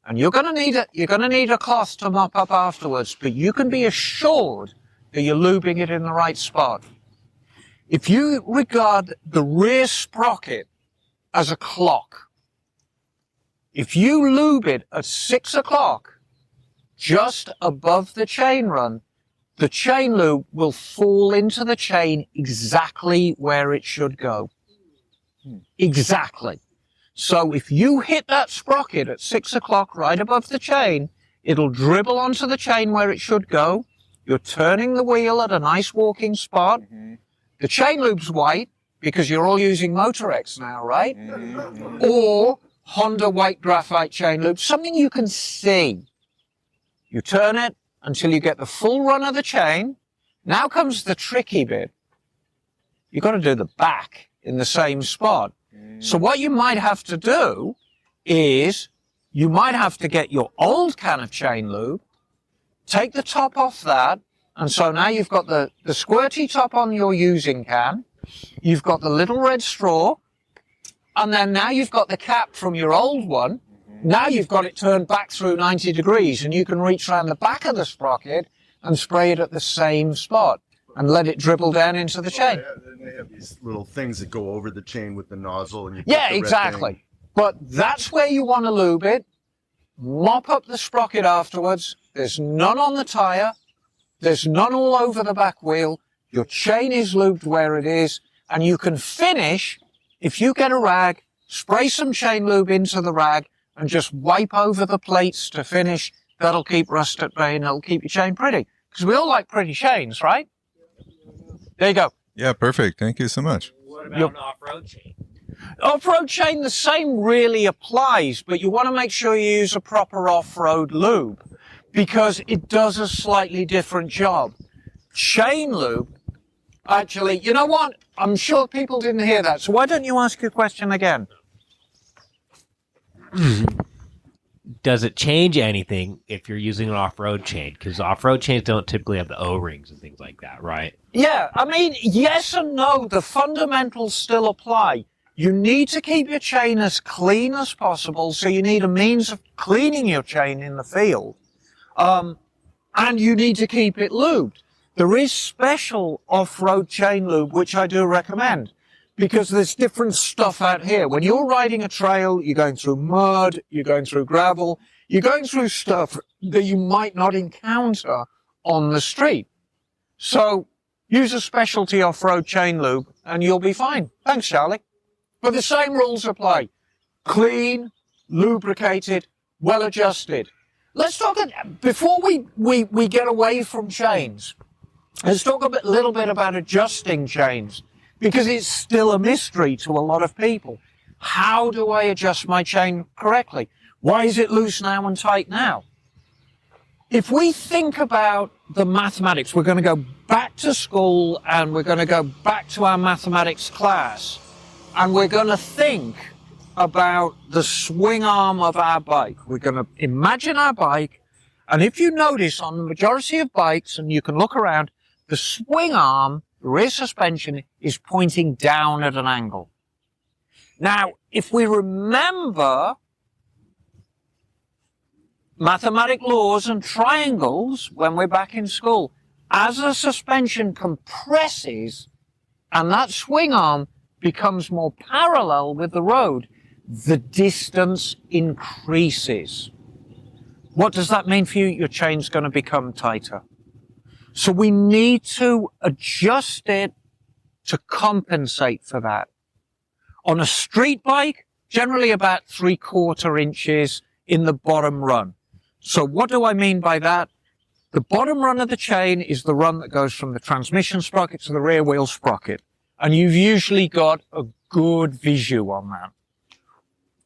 and you're going to need a cloth to mop up afterwards, but you can be assured that you're lubing it in the right spot. If you regard the rear sprocket as a clock, if you lube it at 6 o'clock, just above the chain run, the chain lube will fall into the chain exactly where it should go. Exactly. So if you hit that sprocket at 6 o'clock right above the chain, it'll dribble onto the chain where it should go. You're turning the wheel at a nice walking spot. The chain lube's white because you're all using Motorex now, right? Or Honda white graphite chain lube, something you can see. You turn it until you get the full run of the chain. Now comes the tricky bit. You've got to do the back in the same spot. So what you might have to do is you might have to get your old can of chain lube, take the top off that, and so now you've got the squirty top on your using can, you've got the little red straw, and then now you've got the cap from your old one. Now you've got it turned back through 90 degrees, and you can reach around the back of the sprocket and spray it at the same spot and let it dribble down into the chain. They have these little things that go over the chain with the nozzle, and you Yeah, put the red exactly. thing. But that's where you want to lube it. Mop up the sprocket afterwards. There's none on the tire. There's none all over the back wheel. Your chain is lubed where it is, and you can finish, if you get a rag, spray some chain lube into the rag and just wipe over the plates to finish. That'll keep rust at bay and it'll keep your chain pretty. Because we all like pretty chains, right? There you go. Yeah, perfect. Thank you so much. What about an off-road chain? Off-road chain, the same really applies, but you want to make sure you use a proper off-road lube because it does a slightly different job. Chain lube, actually, you know what? I'm sure people didn't hear that, so why don't you ask your question again? Does it change anything if you're using an off-road chain? Because off-road chains don't typically have the O-rings and things like that, right? Yeah, I mean, yes and no. The fundamentals still apply. You need to keep your chain as clean as possible, so you need a means of cleaning your chain in the field. And you need to keep it lubed. There is special off-road chain lube, which I do recommend, because there's different stuff out here. When you're riding a trail, you're going through mud, you're going through gravel, you're going through stuff that you might not encounter on the street. So use a specialty off-road chain lube and you'll be fine. Thanks, Charlie. But the same rules apply. Clean, lubricated, well adjusted. Let's talk, before we get away from chains, let's talk a little bit about adjusting chains, because it's still a mystery to a lot of people. How do I adjust my chain correctly? Why is it loose now and tight now? If we think about the mathematics, we're going to go back to school and we're going to go back to our mathematics class, and we're going to think about the swing arm of our bike. We're going to imagine our bike, and if you notice on the majority of bikes, and you can look around, the swing arm, the rear suspension, is pointing down at an angle. Now, if we remember mathematic laws and triangles when we're back in school, as the suspension compresses and that swing arm becomes more parallel with the road, the distance increases. What does that mean for you? Your chain's going to become tighter. So we need to adjust it to compensate for that. On a street bike, generally about 3/4 inches in the bottom run. So what do I mean by that? The bottom run of the chain is the run that goes from the transmission sprocket to the rear wheel sprocket. And you've usually got a good visual on that.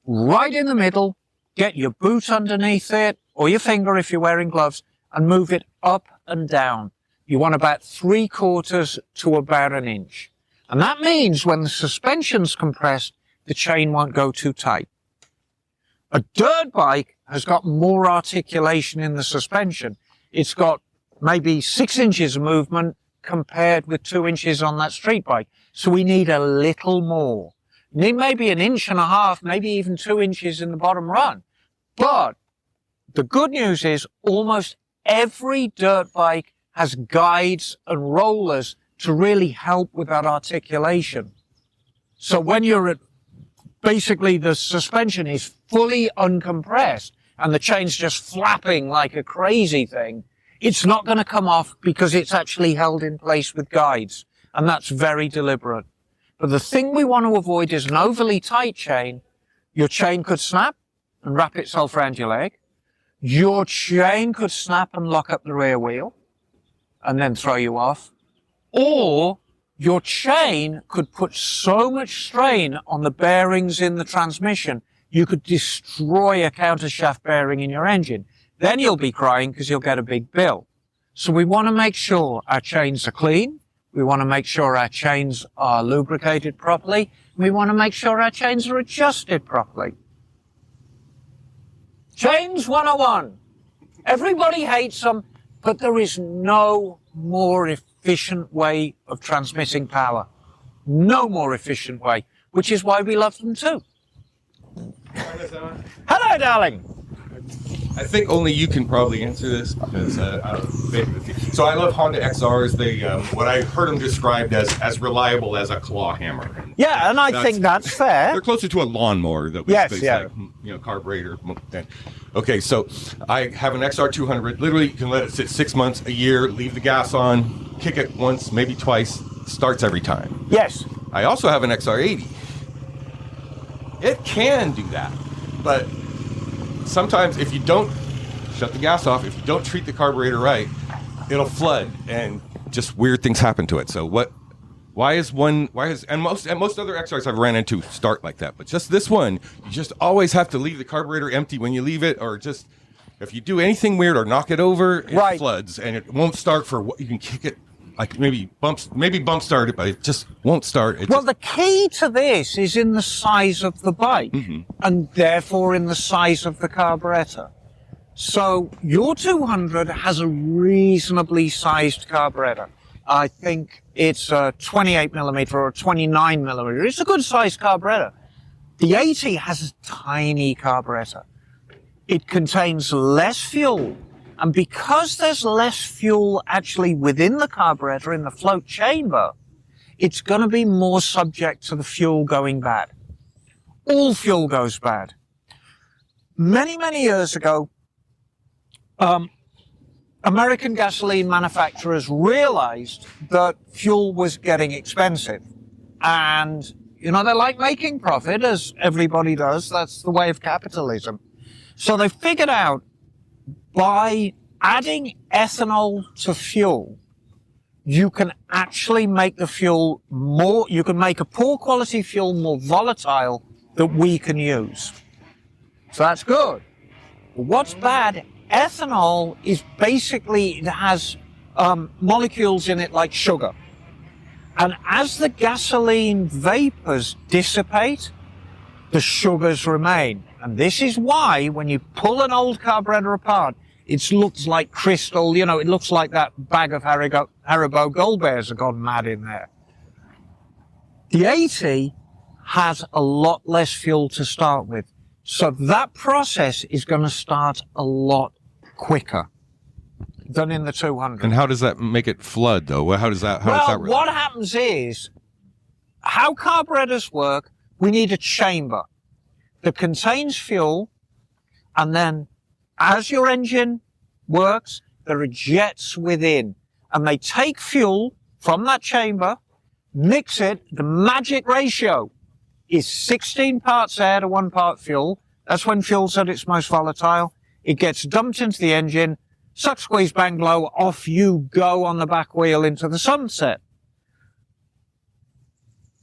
Right in the middle, get your boot underneath it, or your finger if you're wearing gloves, and move it up and down. You want about 3/4 to about an inch. And that means when the suspension's compressed, the chain won't go too tight. A dirt bike has got more articulation in the suspension. It's got maybe 6 inches of movement compared with 2 inches on that street bike. So we need a little more. Need maybe 1.5 inches, maybe even 2 inches in the bottom run. But the good news is almost every dirt bike has guides and rollers to really help with that articulation. So when you're at, basically the suspension is fully uncompressed and the chain's just flapping like a crazy thing, it's not going to come off because it's actually held in place with guides. And that's very deliberate. But the thing we want to avoid is an overly tight chain. Your chain could snap and wrap itself around your leg. Your chain could snap and lock up the rear wheel and then throw you off. Or your chain could put so much strain on the bearings in the transmission, you could destroy a countershaft bearing in your engine. Then you'll be crying because you'll get a big bill. So we want to make sure our chains are clean. We want to make sure our chains are lubricated properly. We want to make sure our chains are adjusted properly. Chains 101. Everybody hates them, but there is no more efficient way of transmitting power. No more efficient way, which is why we love them too. Hello, darling. I think only you can probably answer this because so I love Honda XRs. They what I heard them described as reliable as a claw hammer. Yeah, and I think that's fair. They're closer to a lawnmower that was like, carburetor. Okay, so I have an XR 200. Literally, you can let it sit 6 months, a year, leave the gas on, kick it once, maybe twice, starts every time. Yes. I also have an XR 80. It can do that, but sometimes if you don't shut the gas off, if you don't treat the carburetor right, it'll flood and just weird things happen to it. So and most other XRs I've ran into start like that, but just this one, you just always have to leave the carburetor empty when you leave it, or just if you do anything weird or knock it over, it floods and it won't start for what you can kick it. Like maybe bump start it, but it just won't start. The key to this is in the size of the bike, and therefore in the size of the carburetor. So your 200 has a reasonably sized carburetor. I think it's a 28 millimeter or a 29 millimeter. It's a good sized carburetor. The 80 has a tiny carburetor. It contains less fuel. And because there's less fuel actually within the carburetor in the float chamber, it's going to be more subject to the fuel going bad. All fuel goes bad. Many, many years ago, American gasoline manufacturers realized that fuel was getting expensive. And, you know, they like making profit, as everybody does. That's the way of capitalism. So they figured out by adding ethanol to fuel, you can actually make the fuel more, you can make a poor quality fuel more volatile that we can use. So that's good. But what's bad? Ethanol is basically, it has molecules in it like sugar. And as the gasoline vapors dissipate, the sugars remain. And this is why when you pull an old carburetor apart, it looks like crystal, you know, it looks like that bag of Haribo Gold Bears have gone mad in there. The 80 has a lot less fuel to start with. So that process is going to start a lot quicker than in the 200. And how does that make it flood, though? How does that really? What happens is, how carburetors work, we need a chamber that contains fuel, and then as your engine works, there are jets within, and they take fuel from that chamber, mix it. The magic ratio is 16 parts air to 1 part fuel. That's when fuel's at its most volatile. It gets dumped into the engine, suck, squeeze, bang, blow, off you go on the back wheel into the sunset.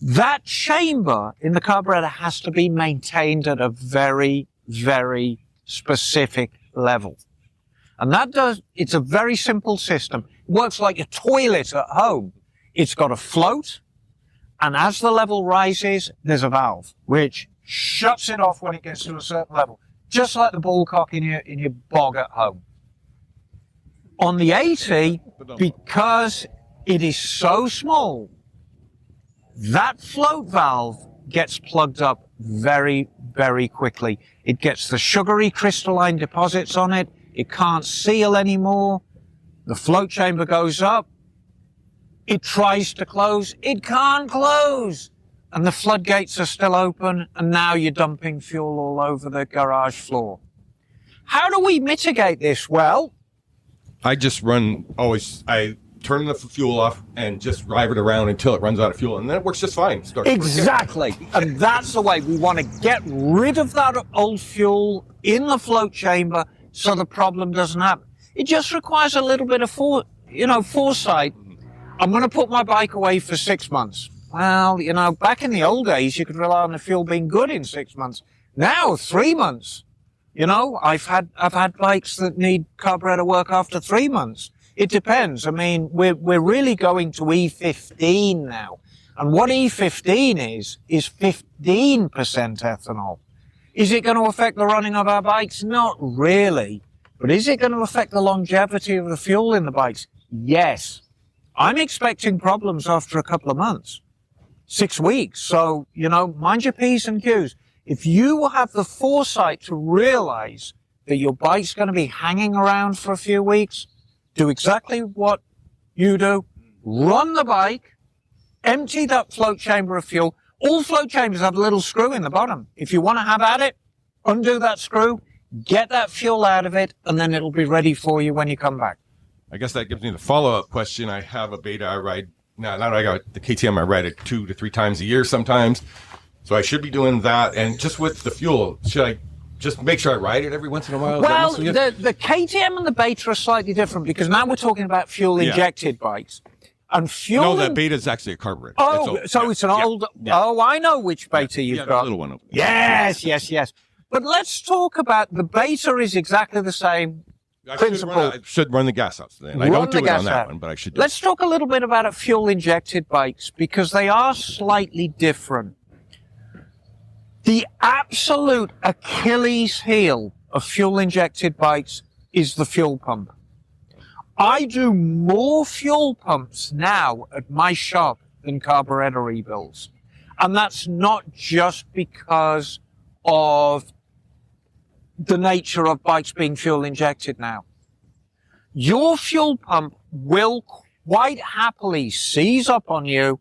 That chamber in the carburetor has to be maintained at a very, very specific level. And it's a very simple system. It works like a toilet at home. It's got a float, and as the level rises, there's a valve, which shuts it off when it gets to a certain level. Just like the ball cock in your bog at home. On the 80, because it is so small, that float valve gets plugged up very, very quickly. It gets the sugary crystalline deposits on it. It can't seal anymore. The float chamber goes up. It tries to close. It can't close. And the floodgates are still open, and now you're dumping fuel all over the garage floor. How do we mitigate this? Well, I turn the fuel off and just drive it around until it runs out of fuel, and then it works just fine. Exactly. And that's the way we want to get rid of that old fuel in the float chamber so the problem doesn't happen. It just requires a little bit of foresight. I'm going to put my bike away for 6 months. Well, you know, back in the old days, you could rely on the fuel being good in 6 months. Now, 3 months. You know, I've had bikes that need carburetor work after 3 months. It depends. I mean, we're really going to E15 now. And what E15 is 15% ethanol. Is it going to affect the running of our bikes? Not really. But is it going to affect the longevity of the fuel in the bikes? Yes. I'm expecting problems after a couple of months. 6 weeks. So, you know, mind your P's and Q's. If you have the foresight to realize that your bike's going to be hanging around for a few weeks, do exactly what you do. Run the bike, empty that float chamber of fuel. All float chambers have a little screw in the bottom. If you want to have at it, undo that screw, get that fuel out of it, and then it'll be ready for you when you come back. I guess that gives me the follow-up question. I have a Beta I ride. Now I got the KTM, I ride it 2 to 3 times a year sometimes. So I should be doing that. And just with the fuel, should I just make sure I ride it every once in a while? Well, the KTM and the Beta are slightly different because now we're talking about fuel-injected bikes. And fuel... No, that Beta is actually a carburetor. Oh, it's an old... Yeah. Oh, I know which Beta you've got. The little one. Yes. But let's talk about... The Beta is exactly the same principle. I should run the gas out. I don't do it on that one, but I should do Let's talk a little bit about fuel-injected bikes because they are slightly different. The absolute Achilles heel of fuel-injected bikes is the fuel pump. I do more fuel pumps now at my shop than carburetor rebuilds. And that's not just because of the nature of bikes being fuel-injected now. Your fuel pump will quite happily seize up on you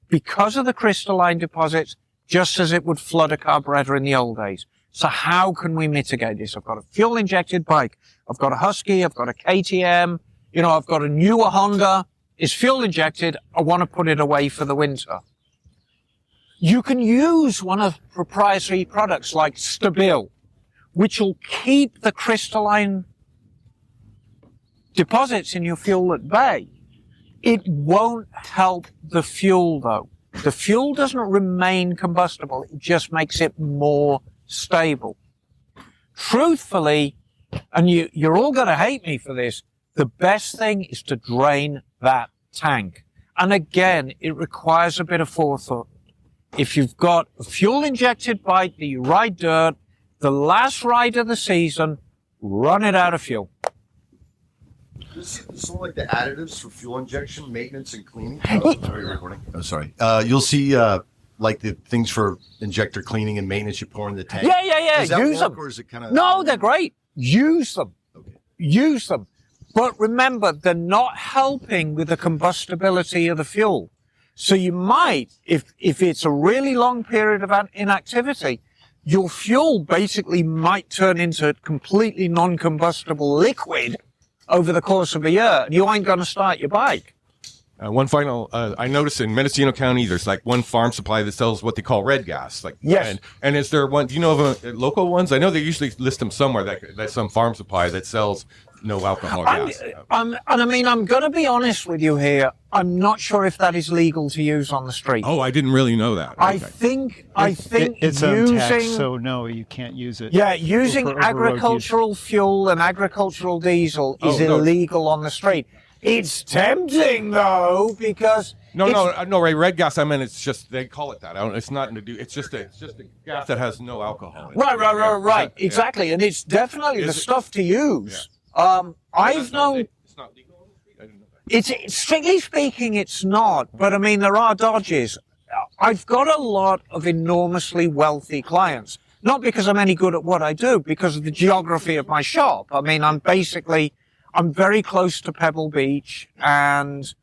because of the crystalline deposits, just as it would flood a carburetor in the old days. So how can we mitigate this? I've got a fuel-injected bike. I've got a Husky. I've got a KTM. I've got a newer Honda. It's fuel-injected. I want to put it away for the winter. You can use one of proprietary products like Stabil, which will keep the crystalline deposits in your fuel at bay. It won't help the fuel, though. The fuel doesn't remain combustible. It just makes it more stable. Truthfully, and you're all going to hate me for this, the best thing is to drain that tank. And again, it requires a bit of forethought. If you've got a fuel-injected bike that you ride dirt, the last ride of the season, run it out of fuel. This is like the additives for fuel injection, maintenance, and cleaning. Oh, sorry. You'll see like the things for injector cleaning and maintenance you pour in the tank. Yeah. Does that Use work, them. or is it kind of... No, they're great. Use them. Okay. Use them. But remember, they're not helping with the combustibility of the fuel. So you might, if it's a really long period of inactivity, your fuel basically might turn into a completely non-combustible liquid over the course of a year, and you ain't going to start your bike. One final, I noticed in Mendocino County, there's like one farm supply that sells what they call red gas. Yes. And is there one, do you know of local ones? I know they usually list them somewhere, that's some farm supply that sells no alcohol gas. And I mean, I'm going to be honest with you here. I'm not sure if that is legal to use on the street. Oh, I didn't really know that. I think it's using, untaxed, so no, you can't use it. Yeah, using for over-road agricultural fuel and agricultural diesel is illegal on the street. It's tempting though, because no, Ray. Red gas. I mean, it's just they call it that. It's nothing to do. It's just a gas that has no alcohol in it. Right. Exactly, and it's definitely the stuff to use. I've known. It's not legal on the street. I didn't know that. It's strictly speaking, it's not. But I mean, there are dodges. I've got a lot of enormously wealthy clients. Not because I'm any good at what I do, because of the geography of my shop. I mean, I'm very close to Pebble Beach and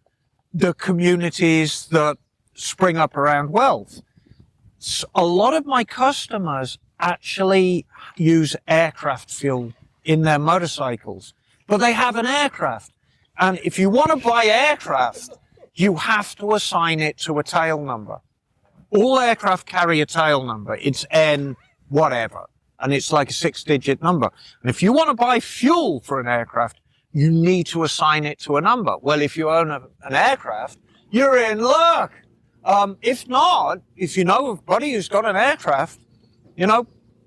the communities that spring up around Wealth. So a lot of my customers actually use aircraft fuel in their motorcycles, but they have an aircraft. And if you want to buy aircraft, you have to assign it to a tail number. All aircraft carry a tail number. It's N whatever. And it's like a 6-digit number. And if you want to buy fuel for an aircraft, you need to assign it to a number. Well, if you own an aircraft, you're in luck. If not, if you know of a buddy who's got an aircraft,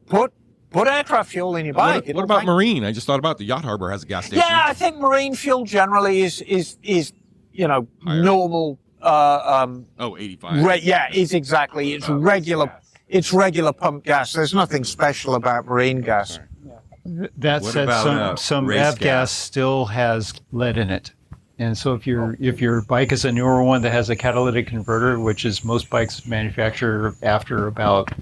put aircraft fuel in your bike. What about marine? I just thought about the Yacht Harbor has a gas station. Yeah, I think marine fuel generally is normal. 85. It's exactly. It's regular. Gas. It's regular pump gas. There's nothing special about marine gas. That What said, about, some race av gas gas? still has lead in it, and so if your bike is a newer one that has a catalytic converter, which is most bikes manufacture after about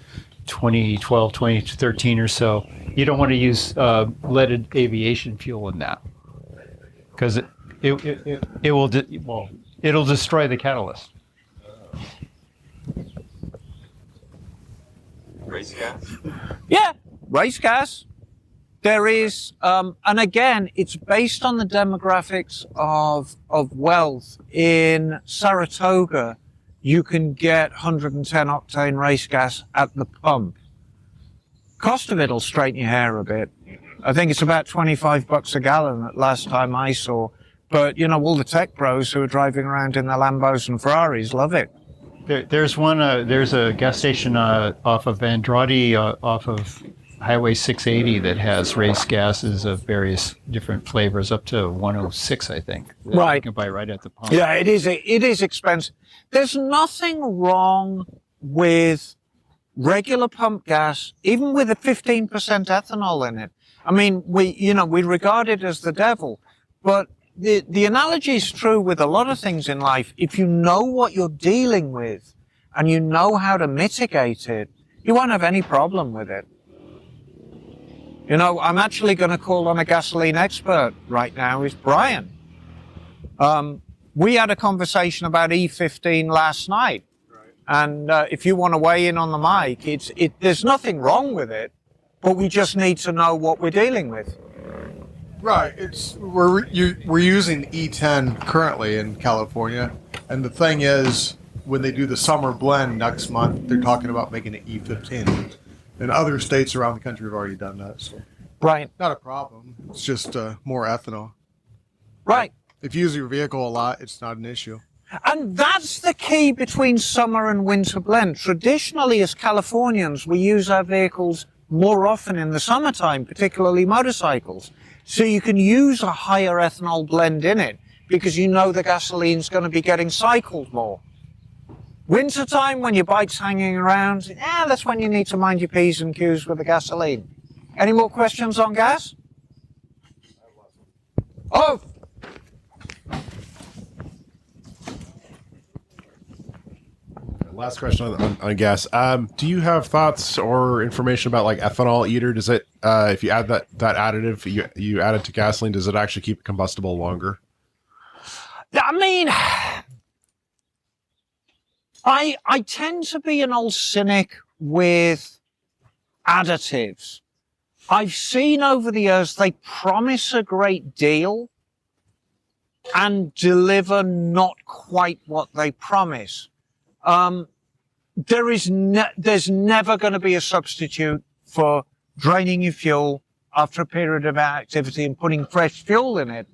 2012, 2013 or so, you don't want to use leaded aviation fuel in that because it'll destroy the catalyst. Race gas? Yeah, race gas. There is, and again, it's based on the demographics of Wealth. In Saratoga, you can get 110 octane race gas at the pump. Cost of it'll straighten your hair a bit. I think it's about $25 a gallon at last time I saw. But, all the tech bros who are driving around in their Lambos and Ferraris love it. There's a gas station off of Andrade, off of Highway 680 that has race gases of various different flavors, up to 106, I think. Right. You can buy right at the pump. Yeah, it is expensive. There's nothing wrong with regular pump gas, even with a 15% ethanol in it. I mean, we regard it as the devil, but the analogy is true with a lot of things in life. If you know what you're dealing with and you know how to mitigate it, you won't have any problem with it. I'm actually going to call on a gasoline expert right now. Is Brian. We had a conversation about E15 last night. And if you want to weigh in on the mic, there's nothing wrong with it, but we just need to know what we're dealing with. Right. We're using E10 currently in California, and the thing is, when they do the summer blend next month, they're talking about making it E15, and other states around the country have already done that. So, right, not a problem. It's just more ethanol. Right. If you use your vehicle a lot, it's not an issue. And that's the key between summer and winter blend. Traditionally, as Californians, we use our vehicles more often in the summertime, particularly motorcycles. So you can use a higher ethanol blend in it because you know the gasoline's going to be getting cycled more. Wintertime, when your bike's hanging around, that's when you need to mind your P's and Q's with the gasoline. Any more questions on gas? Oh! Last question on gas. Do you have thoughts or information about like ethanol eater? Does it, if you add that additive, you add it to gasoline, does it actually keep it combustible longer? I mean, I tend to be an old cynic with additives. I've seen over the years they promise a great deal and deliver not quite what they promise. There's never going to be a substitute for draining your fuel after a period of activity and putting fresh fuel in it.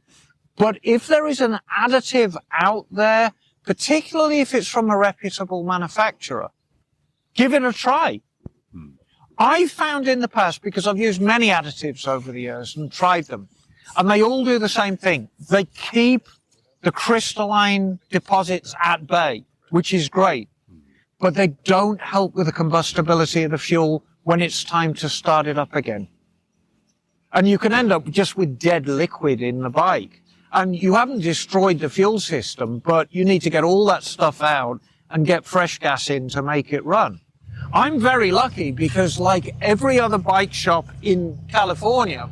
But if there is an additive out there, particularly if it's from a reputable manufacturer, give it a try. I've found in the past, because I've used many additives over the years and tried them, and they all do the same thing. They keep the crystalline deposits at bay, which is great, but they don't help with the combustibility of the fuel when it's time to start it up again. And you can end up just with dead liquid in the bike. And you haven't destroyed the fuel system, but you need to get all that stuff out and get fresh gas in to make it run. I'm very lucky because, like every other bike shop in California,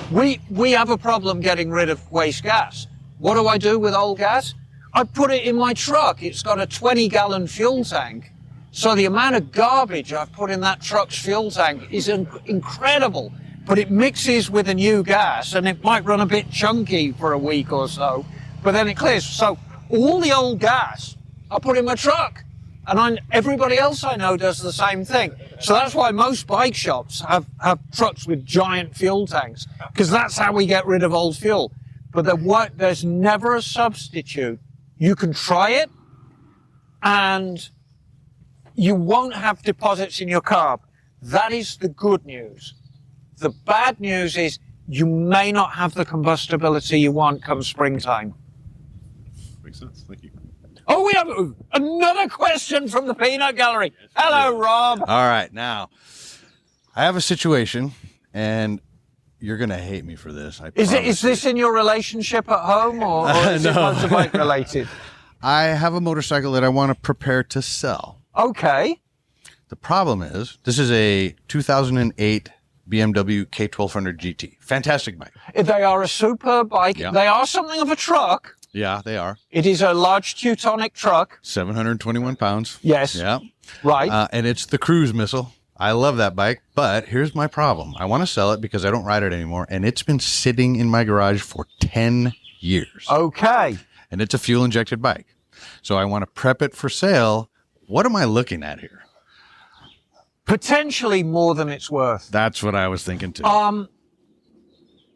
we have a problem getting rid of waste gas. What do I do with old gas? I put it in my truck. It's got a 20-gallon fuel tank. So the amount of garbage I've put in that truck's fuel tank is incredible. But it mixes with a new gas, and it might run a bit chunky for a week or so, but then it clears. So all the old gas I put in my truck, and everybody else I know does the same thing. So that's why most bike shops have trucks with giant fuel tanks, because that's how we get rid of old fuel. But there's never a substitute. You can try it, and you won't have deposits in your carb. That is the good news. The bad news is you may not have the combustibility you want come springtime. Makes sense. Thank you. Oh, we have another question from the Peanut Gallery. Hello, Rob. All right. Now, I have a situation, and you're going to hate me for this. Is this in your relationship at home, or is it motorbike related? I have a motorcycle that I want to prepare to sell. Okay. The problem is, this is a 2008 BMW K1200 GT. Fantastic bike. They are a superb bike. Yeah. They are something of a truck. Yeah, they are. It is a large Teutonic truck. 721 pounds. Yes. Yeah. Right. And it's the cruise missile. I love that bike, but here's my problem. I want to sell it because I don't ride it anymore, and it's been sitting in my garage for 10 years. Okay. And it's a fuel-injected bike. So I want to prep it for sale. What am I looking at here? Potentially more than it's worth. That's what I was thinking too.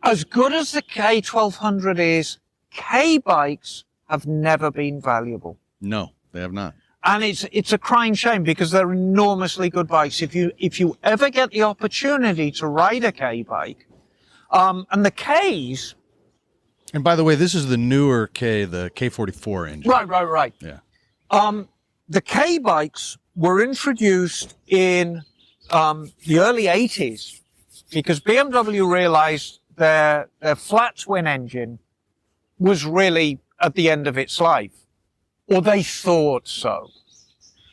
As good as the K1200 is, K bikes have never been valuable. No, they have not. And it's a crying shame because they're enormously good bikes. If you ever get the opportunity to ride a K bike, and the Ks. And by the way, this is the newer K, the K44 engine. Right. Yeah. The K bikes were introduced in the early 80s because BMW realized their flat twin engine was really at the end of its life, or they thought so.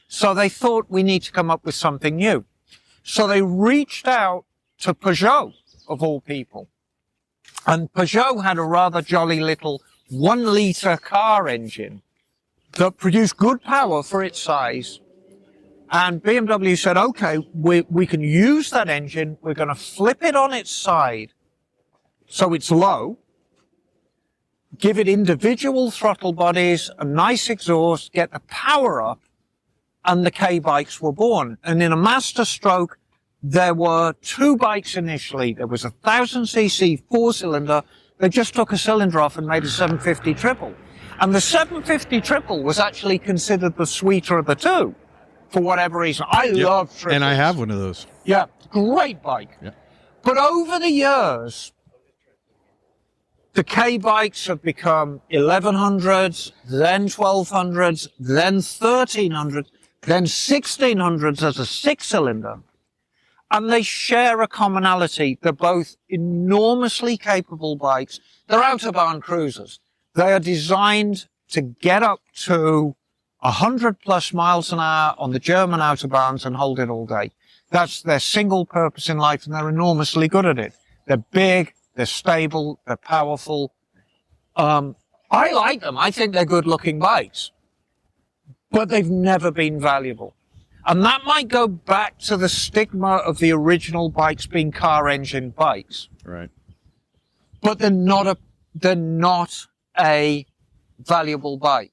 So they thought we need to come up with something new. So they reached out to Peugeot, of all people. And Peugeot had a rather jolly little 1-liter car engine that produced good power for its size, And BMW said, okay, we can use that engine. We're going to flip it on its side so it's low, give it individual throttle bodies, a nice exhaust, get the power up, and the K-bikes were born. And in a master stroke, there were 2 bikes initially. There was a 1000cc 4-cylinder. They just took a cylinder off and made a 750 triple. And the 750 triple was actually considered the sweeter of the 2. For whatever reason. I love triples. And I have one of those. Yeah, great bike. Yeah. But over the years, the K-bikes have become 1100s, then 1200s, then 1300s, then 1600s as a 6-cylinder. And they share a commonality. They're both enormously capable bikes. They're Autobahn cruisers. They are designed to get up to 100 plus miles an hour on the German Autobahns and hold it all day. That's their single purpose in life, and they're enormously good at it. They're big, they're stable, they're powerful. I like them. I think they're good looking bikes, but they've never been valuable. And that might go back to the stigma of the original bikes being car engine bikes. Right. But they're not a valuable bike.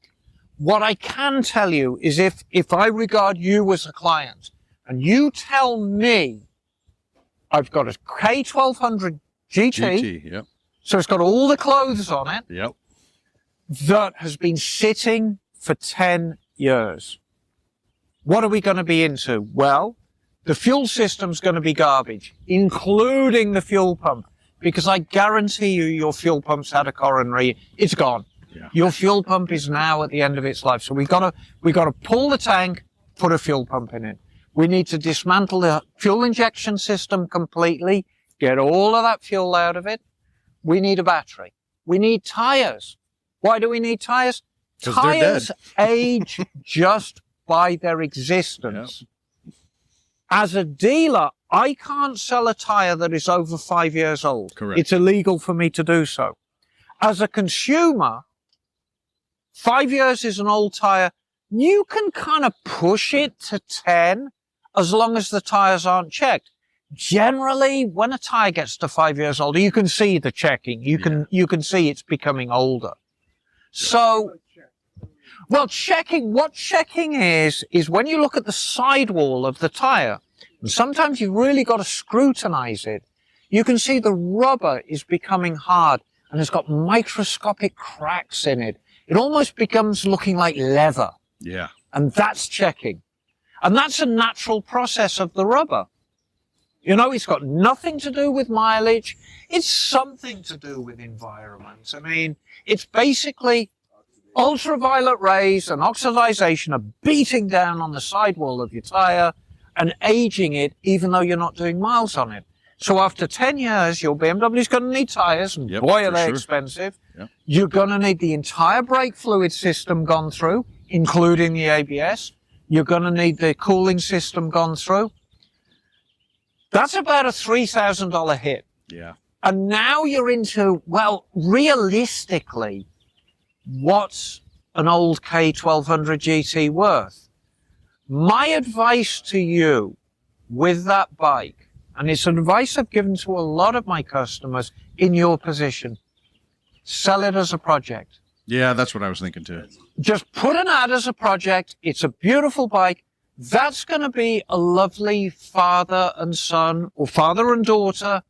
What I can tell you is if I regard you as a client and you tell me I've got a K1200 GT, yep. So it's got all the clothes on it, Yep. that has been sitting for 10 years. What are we going to be into? Well, the fuel system's going to be garbage, including the fuel pump, because I guarantee you your fuel pump's had a coronary. It's gone. Yeah. Your fuel pump is now at the end of its life. So we got to pull the tank, put a fuel pump in it. We need to dismantle the fuel injection system completely, get all of that fuel out of it. We need a battery. We need tires. Why do we need tires? 'Cause they're Tires dead. age just by their existence. As a dealer, I can't sell a tire that is over 5 years old. Correct. It's illegal for me to do so. As a consumer, 5 years is an old tire. You can kind of push it to 10 as long as the tires aren't checked. Generally, when a tire gets to 5 years old, you can see the checking. You can see it's becoming older. So, well, what checking is when you look at the sidewall of the tire, and sometimes you've really got to scrutinize it, you can see the rubber is becoming hard and it's got microscopic cracks in it. It almost becomes looking like leather. Yeah. And that's checking. And that's a natural process of the rubber. You know, it's got nothing to do with mileage. It's something to do with environment. I mean, it's basically ultraviolet rays and oxidization are beating down on the sidewall of your tire and aging it, even though you're not doing miles on it. So after 10 years, your BMW is going to need tires, and boy, are they expensive. Yep. You're going to need the entire brake fluid system gone through, including the ABS. You're going to need the cooling system gone through. That's about a $3,000 hit. Yeah. And now you're into, well, realistically, what's an old K1200 GT worth? My advice to you with that bike, and it's advice I've given to a lot of my customers in your position, sell it as a project. Yeah, that's what I was thinking too. Just put an ad as a project. It's a beautiful bike. That's going to be a lovely father and son or father and daughter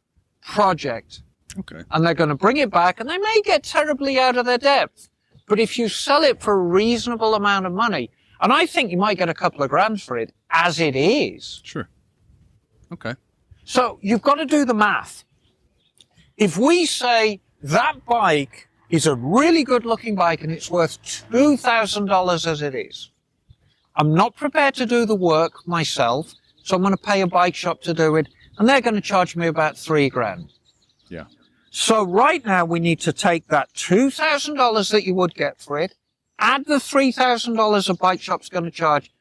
project. Okay. And they're going to bring it back, and they may get terribly out of their depth. But if you sell it for a reasonable amount of money, and I think you might get a couple of grand for it as it is. Sure. Okay. So you've got to do the math. If we say that bike is a really good looking bike and it's worth $2,000 as it is, I'm not prepared to do the work myself, so I'm going to pay a bike shop to do it, and they're going to charge me about $3,000. Yeah. So right now we need to take that $2,000 that you would get for it, add the $3,000 a bike shop's going to charge.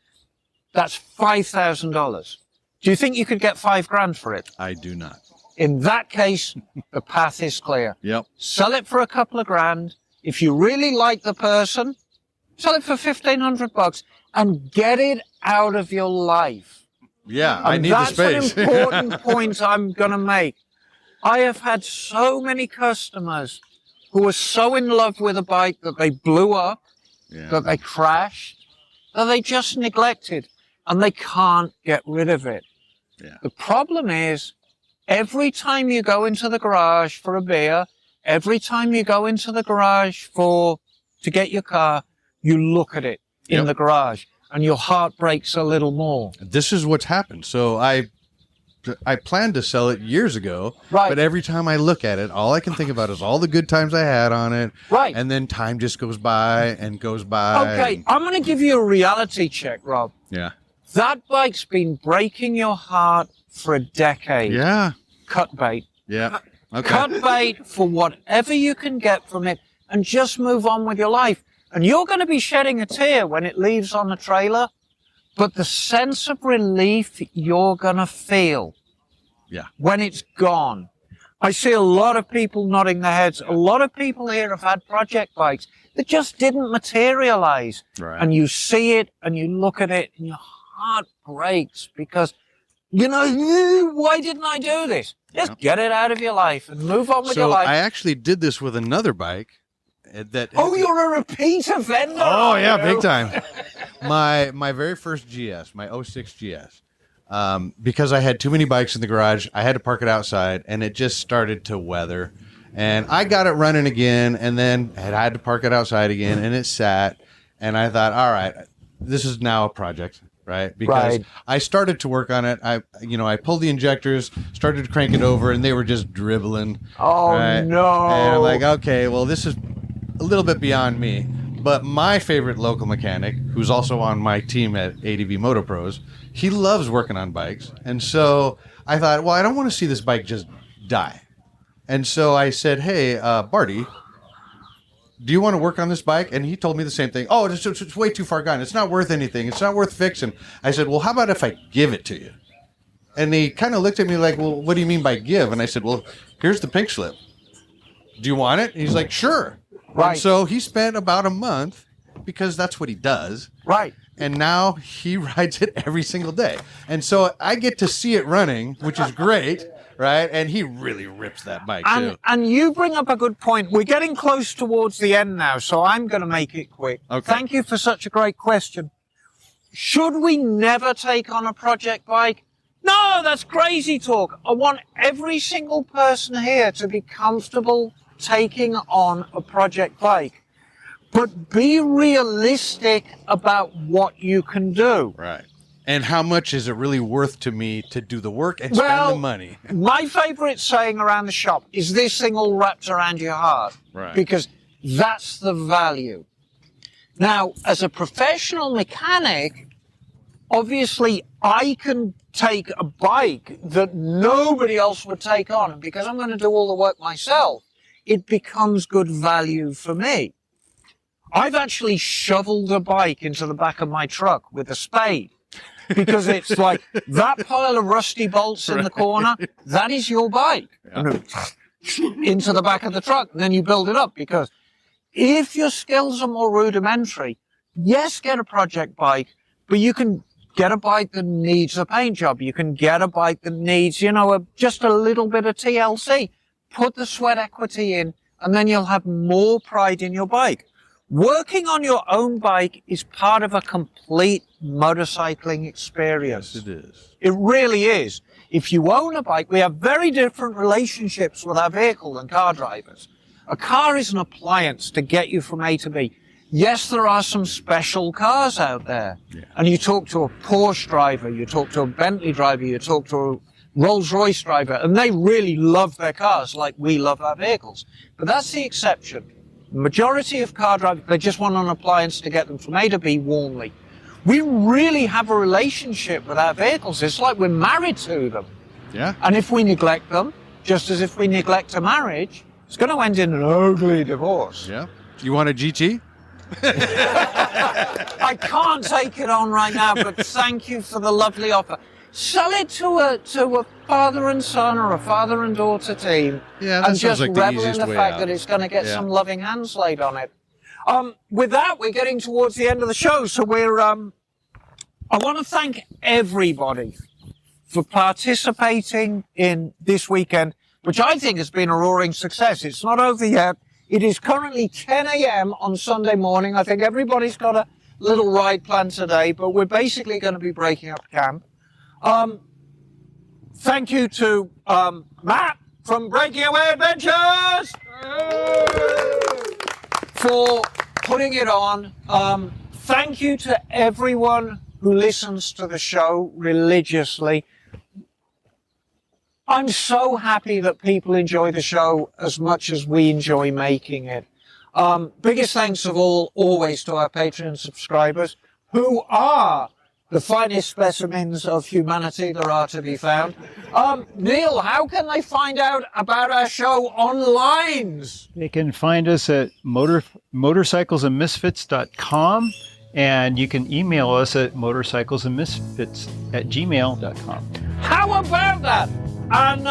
That's $5,000. Do you think you could get $5,000 for it? I do not. In that case, the path is clear. Yep. Sell it for a couple of grand. If you really like the person, Sell it for $1,500 and get it out of your life. Yeah, I need the that's space. That's an important point I'm going to make. I have had so many customers who were so in love with a bike that they blew up, that they crashed, that they just neglected, and they can't get rid of it. Yeah. The problem is, every time you go into the garage for a beer, every time you go into the garage to get your car, you look at it in the garage, and your heart breaks a little more. This is what's happened. So I planned to sell it years ago, but every time I look at it, all I can think about is all the good times I had on it. Right. And then time just goes by and goes by. Okay, I'm going to give you a reality check, Rob. Yeah. That bike's been breaking your heart for a decade. Yeah. Cut bait. Yeah. Okay. Cut bait for whatever you can get from it and just move on with your life. And you're going to be shedding a tear when it leaves on the trailer, but the sense of relief you're going to feel when it's gone. I see a lot of people nodding their heads. A lot of people here have had project bikes that just didn't materialize. Right. And you see it and you look at it and your heart breaks because, why didn't I do this? Just get it out of your life and move on with your life. I actually did this with another bike. You're a repeat offender. Oh yeah, big time. My very first GS, my 06 GS, because I had too many bikes in the garage, I had to park it outside, and it just started to weather. And I got it running again, and then I had to park it outside again, and it sat. And I thought, all right, this is now a project, right? Because I started to work on it. I pulled the injectors, started to crank it over, and they were just dribbling. Oh right? no! And I'm like, okay, well, this is a little bit beyond me. But my favorite local mechanic, who's also on my team at ADV Moto Pros, he loves working on bikes. And so I thought, well, I don't want to see this bike just die. And so I said, hey, Barty, do you want to work on this bike? And he told me the same thing. Oh, it's way too far gone. It's not worth anything. It's not worth fixing. I said, well, how about if I give it to you? And he kind of looked at me like, well, what do you mean by give? And I said, well, here's the pink slip. Do you want it? And he's like, sure. Right. And so he spent about a month, because that's what he does. Right. And now he rides it every single day. And so I get to see it running, which is great, right? And he really rips that bike, too. And you bring up a good point. We're getting close towards the end now, so I'm going to make it quick. Okay. Thank you for such a great question. Should we never take on a project bike? No, that's crazy talk. I want every single person here to be comfortable taking on a project bike, but be realistic about what you can do. Right. And how much is it really worth to me to do the work and spend the money? My favorite saying around the shop is this thing all wrapped around your heart. Right. Because that's the value. Now, as a professional mechanic, obviously I can take a bike that nobody else would take on, and because I'm going to do all the work myself, it becomes good value for me. I've actually shoveled a bike into the back of my truck with a spade, because it's like that pile of rusty bolts in the corner, that is your bike. Into the back of the truck, and then you build it up, because if your skills are more rudimentary, yes, get a project bike, but you can get a bike that needs a paint job. You can get a bike that needs, just a little bit of TLC. Put the sweat equity in, and then you'll have more pride in your bike. Working on your own bike is part of a complete motorcycling experience. Yes, it is. It really is. If you own a bike, we have very different relationships with our vehicle than car drivers. A car is an appliance to get you from A to B. Yes, there are some special cars out there. Yeah. And you talk to a Porsche driver, you talk to a Bentley driver, you talk to a Rolls-Royce driver, and they really love their cars like we love our vehicles. But that's the exception. The majority of car drivers, they just want an appliance to get them from A to B warmly. We really have a relationship with our vehicles. It's like we're married to them. Yeah. And if we neglect them, just as if we neglect a marriage, it's going to end in an ugly divorce. Yeah. You want a GT? I can't take it on right now, but thank you for the lovely offer. Sell it to a father and son or a father and daughter team, Yeah, that and sounds just like the revel in easiest the way fact out. that it's going to get Yeah. some loving hands laid on it. With that, we're getting towards the end of the show, so I want to thank everybody for participating in this weekend, which I think has been a roaring success. It's not over yet. It is currently 10 a.m. on Sunday morning. I think everybody's got a little ride planned today, but we're basically going to be breaking up camp. Thank you to Matt from Breaking Away Adventures for putting it on. Thank you to everyone who listens to the show religiously. I'm so happy that people enjoy the show as much as we enjoy making it. Biggest thanks of all, always, to our Patreon subscribers, who are the finest specimens of humanity there are to be found. Neil, how can they find out about our show online? They can find us at motorcyclesandmisfits.com, and you can email us at motorcyclesandmisfits@gmail.com. How about that? And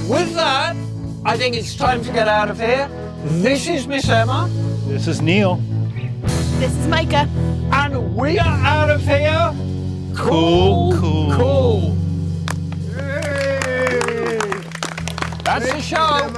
with that, I think it's time to get out of here. This is Miss Emma. This is Neil. This is Micah. And we are out of here. Cool. That's the show.